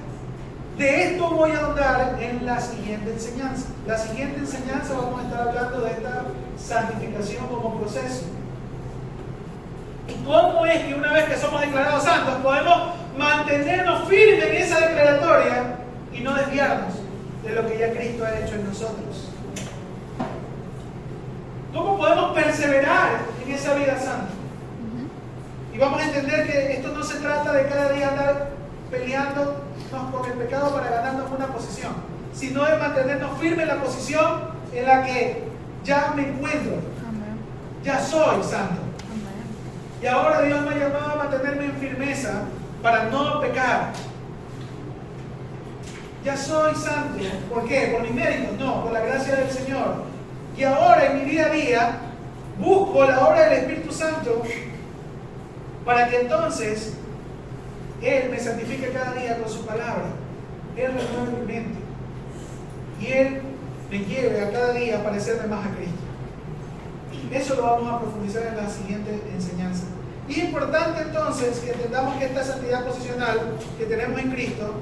de esto voy a ahondar en la siguiente enseñanza. La siguiente enseñanza vamos a estar hablando de esta santificación como proceso. ¿Y cómo es que una vez que somos declarados santos podemos mantenernos firmes en esa declaratoria y no desviarnos? de lo que ya Cristo ha hecho en nosotros. ¿Cómo podemos perseverar en esa vida santa? Y vamos a entender que esto no se trata de cada día andar peleándonos con el pecado para ganarnos una posición, sino de mantenernos firmes en la posición en la que ya me encuentro. Ya soy santo. Y ahora Dios me ha llamado a mantenerme en firmeza para no pecar. Ya soy santo. ¿Por qué? ¿Por mis méritos? No, por la gracia del Señor. Y ahora en mi día a día busco la obra del Espíritu Santo para que entonces Él me santifique cada día con su palabra. Él renueve mi mente. Y Él me lleve a cada día a parecerme más a Cristo. Eso lo vamos a profundizar en la siguiente enseñanza. Y es importante entonces que entendamos que esta santidad posicional que tenemos en Cristo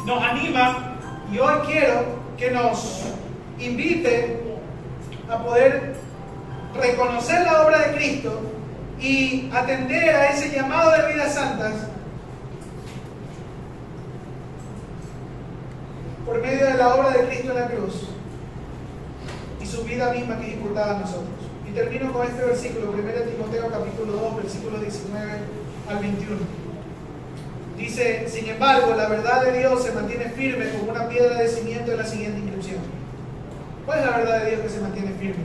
nos anima, y hoy quiero que nos invite a poder reconocer la obra de Cristo y atender a ese llamado de vidas santas por medio de la obra de Cristo en la cruz y su vida misma que es imputada a nosotros. Y termino con este versículo, 1 Timoteo capítulo 2, versículos 19 al 21. Dice: sin embargo, la verdad de Dios se mantiene firme como una piedra de cimiento en la siguiente inscripción. ¿Cuál es la verdad de Dios que se mantiene firme?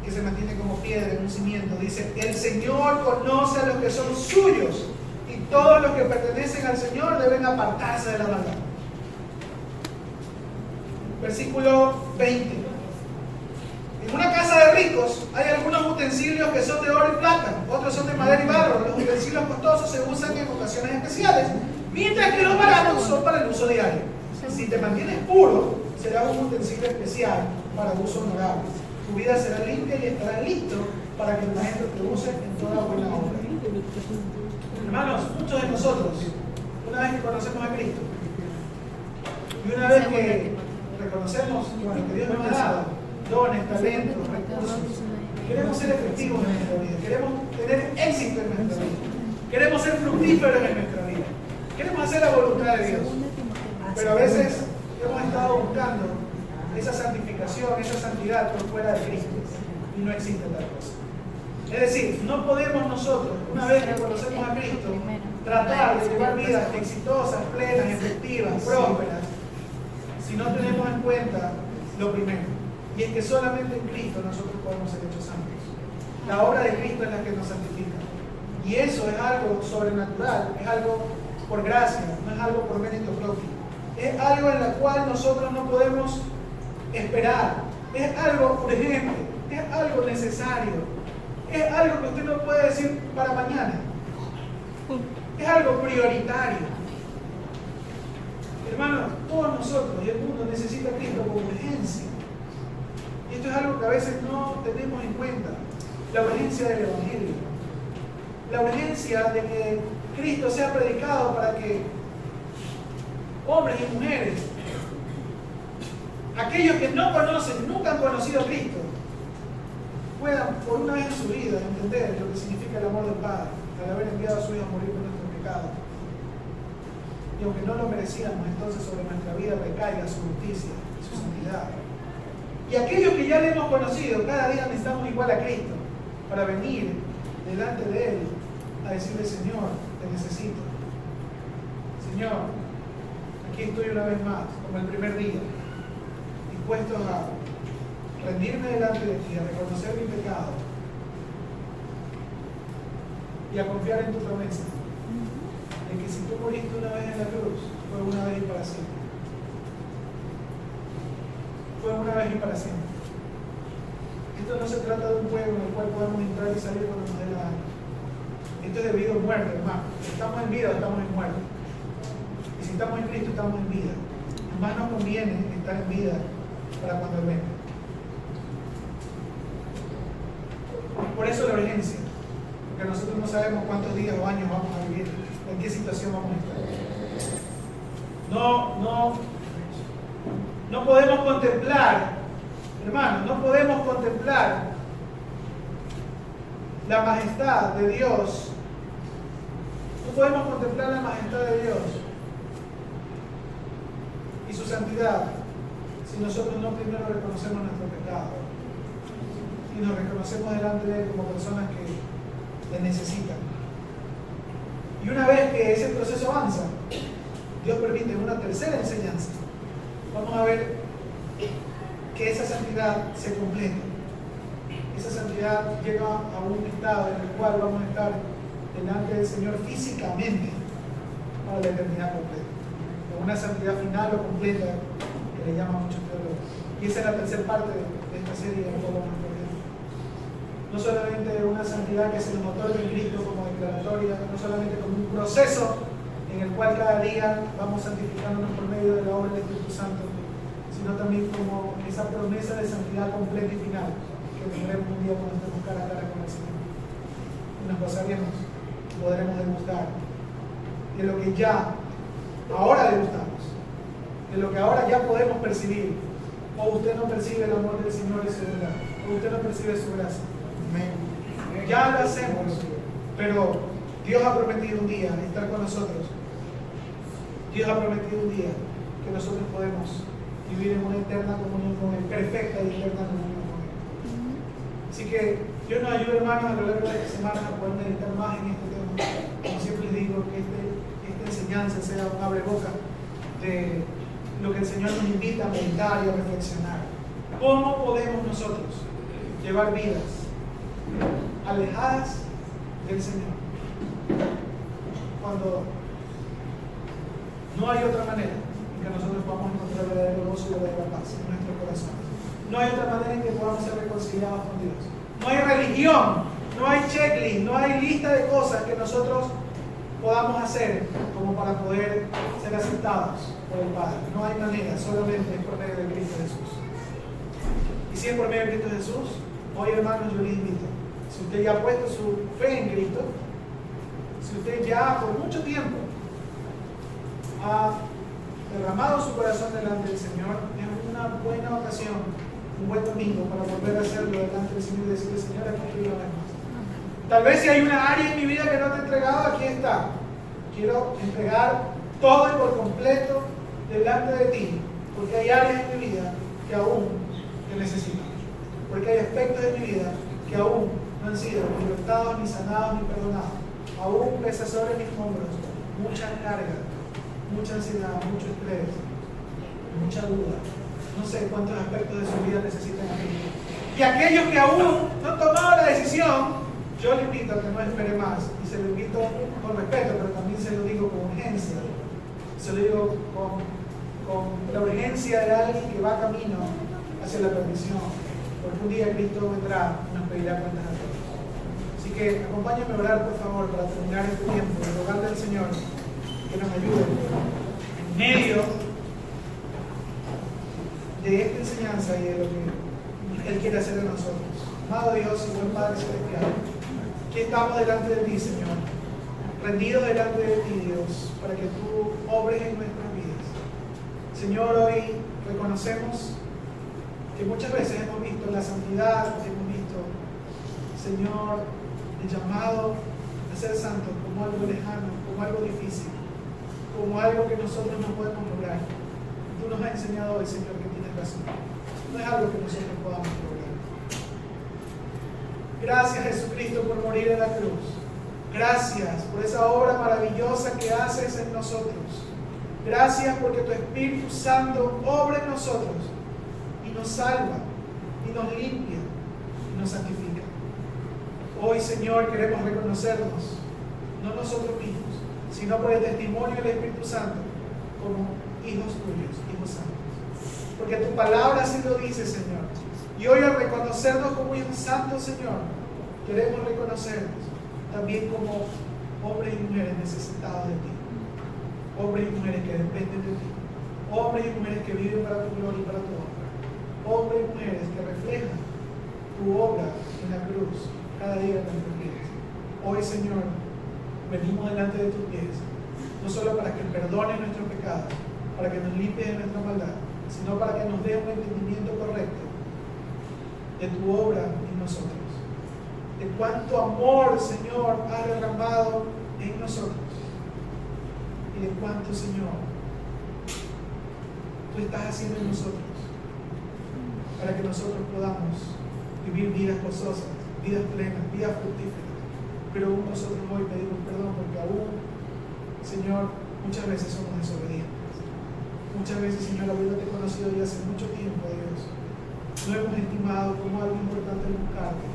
Que se mantiene como piedra en un cimiento. Dice: el Señor conoce a los que son suyos, y todos los que pertenecen al Señor deben apartarse de la maldad. Versículo 20. En una casa de ricos hay algunos utensilios que son de oro y plata, otros son de madera y barro. Los utensilios costosos se usan en ocasiones especiales, mientras que los baratos son para el uso diario. Si te mantienes puro, será un utensilio especial para uso honorable. Tu vida será limpia y estarás listo para que el Maestro te use en toda buena obra. Hermanos, muchos de nosotros, una vez que conocemos a Cristo y una vez que reconocemos lo que Dios nos ha dado, dones, talentos, recursos, queremos ser efectivos en nuestra vida, queremos tener éxito en nuestra vida, queremos ser fructíferos en nuestra vida, queremos hacer la voluntad de Dios, pero a veces hemos estado buscando esa santificación, esa santidad por fuera de Cristo, y no existe tal cosa. Es decir, no podemos nosotros, una vez que conocemos a Cristo, tratar de llevar vidas exitosas, plenas, efectivas, prósperas, si no tenemos en cuenta lo primero. Y es que solamente en Cristo nosotros podemos ser hechos santos. La obra de Cristo es la que nos santifica. Y eso es algo sobrenatural, es algo por gracia, no es algo por mérito propio. Es algo en la cual nosotros no podemos esperar. Es algo urgente, es algo necesario. Es algo que usted no puede decir para mañana. Es algo prioritario. Hermanos, todos nosotros y el mundo necesita a Cristo con urgencia. Y esto es algo que a veces no tenemos en cuenta. La urgencia del Evangelio. La urgencia de que Cristo sea predicado para que hombres y mujeres, aquellos que no conocen, nunca han conocido a Cristo, puedan por una vez en su vida entender lo que significa el amor del Padre al haber enviado a su Hijo a morir por nuestros pecados. Y aunque no lo merecíamos, entonces sobre nuestra vida recaiga su justicia y su santidad. Y aquellos que ya le hemos conocido, cada día necesitamos igual a Cristo para venir delante de Él a decirle: Señor, te necesito. Señor, aquí estoy una vez más, como el primer día, dispuestos a rendirme delante de ti, a reconocer mi pecado y a confiar en tu promesa de que si tú moriste una vez en la cruz, fue una vez y para siempre. Fue una vez y para siempre. Esto no se trata de un juego en el cual podemos entrar y salir cuando nos dé la gana. Esto es de vida o muerte, hermano. ¿Estamos en vida o estamos en muerte? Y si estamos en Cristo, estamos en vida. Más nos conviene estar en vida para cuando Él venga. Por eso la urgencia, porque nosotros no sabemos cuántos días o años vamos a vivir, en qué situación vamos a estar. No podemos contemplar, hermanos, no podemos contemplar la majestad de Dios. No podemos contemplar la majestad de Dios y su santidad si nosotros no primero reconocemos nuestro pecado y nos reconocemos delante de Él como personas que le necesitan? Y una vez que ese proceso avanza, Dios permite una tercera enseñanza. Vamos a ver que esa santidad se completa. Esa santidad llega a un estado en el cual vamos a estar delante del Señor físicamente para la eternidad completa. Con una santidad final o completa que le llaman muchos teólogos. Y esa es la tercera parte de esta serie de todo lo. No solamente una santidad que se nos otorga en Cristo como declaratoria, no solamente como un proceso en el cual cada día vamos santificándonos por medio de la obra del Espíritu Santo, sino también como esa promesa de santidad completa y final que tendremos un día cuando estemos cara a cara con el Señor. Y nos gozaremos, podremos degustar de lo que ya ahora degustamos, de lo que ahora ya podemos percibir. O usted no percibe el amor del Señor y su verdad, o usted no percibe su gracia. Ya lo hacemos, pero Dios ha prometido un día estar con nosotros. Dios ha prometido un día que nosotros podemos vivir en una eterna comunión con Él, perfecta y eterna comunión con Él. Así que Dios nos ayude, hermanos, a lo largo de esta semana a poder meditar más en este tema. Como siempre les digo, que esta enseñanza sea un abreboca de lo que el Señor nos invita a meditar y a reflexionar. ¿Cómo podemos nosotros llevar vidas alejadas del Señor cuando no hay otra manera en que nosotros podamos encontrar verdadero gozo y verdadera paz en nuestro corazón? No hay otra manera en que podamos ser reconciliados con Dios. No hay religión, no hay checklist, no hay lista de cosas que nosotros podamos hacer como para poder ser aceptados por el Padre. No hay manera, solamente es por medio de Cristo Jesús. Y si es por medio de Cristo Jesús, hoy, hermanos, yo les invito, si usted ya ha puesto su fe en Cristo, si usted ya por mucho tiempo ha derramado su corazón delante del Señor, es una buena ocasión, un buen domingo para volver a hacerlo delante del Señor y decirle: Señor, aquí estoy una vez más. Tal vez si hay una área en mi vida que no te he entregado, aquí está. Quiero entregar todo y por completo delante de ti, porque hay áreas en mi vida que aún te necesitan, porque hay aspectos de mi vida que aún no han sido ni libertados, ni sanados, ni perdonados. Aún pesa sobre mis hombros mucha carga, mucha ansiedad, mucho estrés, mucha duda. No sé cuántos aspectos de su vida necesitan aquello. Y aquellos que aún no han tomado la decisión, yo le invito a que no espere más. Y se lo invito con respeto, pero también se lo digo con urgencia. Se lo digo con la urgencia de alguien que va camino hacia la perdición. Porque un día Cristo vendrá y nos pedirá cuentas a todos. Así que acompáñenme a orar, por favor, para terminar este tiempo y rogarle al Señor que nos ayude en medio de esta enseñanza y de lo que Él quiere hacer en nosotros. Amado Dios y buen Padre Celestial, aquí estamos delante de ti, Señor, rendidos delante de ti, Dios, para que tú obres en nuestras vidas. Señor, hoy reconocemos que muchas veces hemos visto la santidad, hemos visto, Señor, el llamado a ser santos como algo lejano, como algo difícil, como algo que nosotros no podemos lograr. Tú nos has enseñado hoy, Señor, que tienes razón. No es algo que nosotros podamos lograr. Gracias, Jesucristo, por morir en la cruz. Gracias por esa obra maravillosa que haces en nosotros. Gracias porque tu Espíritu Santo obra en nosotros y nos salva, y nos limpia, y nos santifica. Hoy, Señor, queremos reconocernos, no nosotros mismos, sino por el testimonio del Espíritu Santo, como hijos tuyos, hijos santos. Porque tu palabra así lo dice, Señor. Y hoy, al reconocernos como hijos santos, Señor, queremos reconocernos también como hombres y mujeres necesitados de ti. Hombres y mujeres que dependen de ti. Hombres y mujeres que viven para tu gloria y para tu honra. Hombres y mujeres que reflejan tu obra en la cruz cada día de nuestros días. Hoy, Señor, venimos delante de tus pies, no solo para que perdones nuestros pecados, para que nos limpies de nuestra maldad, sino para que nos dé un entendimiento correcto de tu obra en nosotros, de cuánto amor, Señor, has derramado en nosotros, y de cuánto, Señor, tú estás haciendo en nosotros, para que nosotros podamos vivir vidas gozosas, vidas plenas, vidas fructíferas. Pero aún nosotros hoy pedimos perdón porque aún, Señor, muchas veces somos desobedientes. Muchas veces, Señor, habiéndote conocido ya hace mucho tiempo, Dios, no hemos estimado como algo importante el buscarte.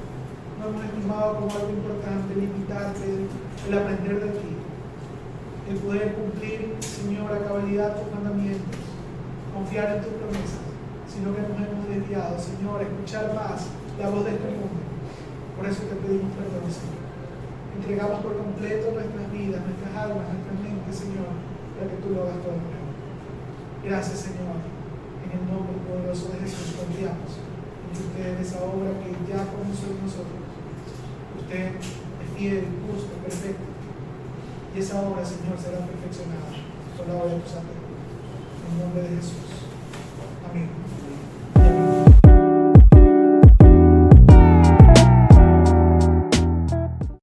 No hemos estimado como algo importante el invitarte, el aprender de ti, el poder cumplir, Señor, a cabalidad tus mandamientos, confiar en tus promesas, sino que nos hemos desviado, Señor, a escuchar más la voz de este mundo. Por eso te pedimos perdón, Señor. Entregamos por completo nuestras vidas, nuestras almas, nuestras mentes, Señor, para que tú lo hagas todo nuevo. Gracias, Señor. En el nombre poderoso de Jesús confiamos en que usted en esa obra que ya comenzó en nosotros. Usted es fiel, justo, perfecto. Y esa obra, Señor, será perfeccionada por la obra de tu Santo. En el nombre de Jesús. Amén.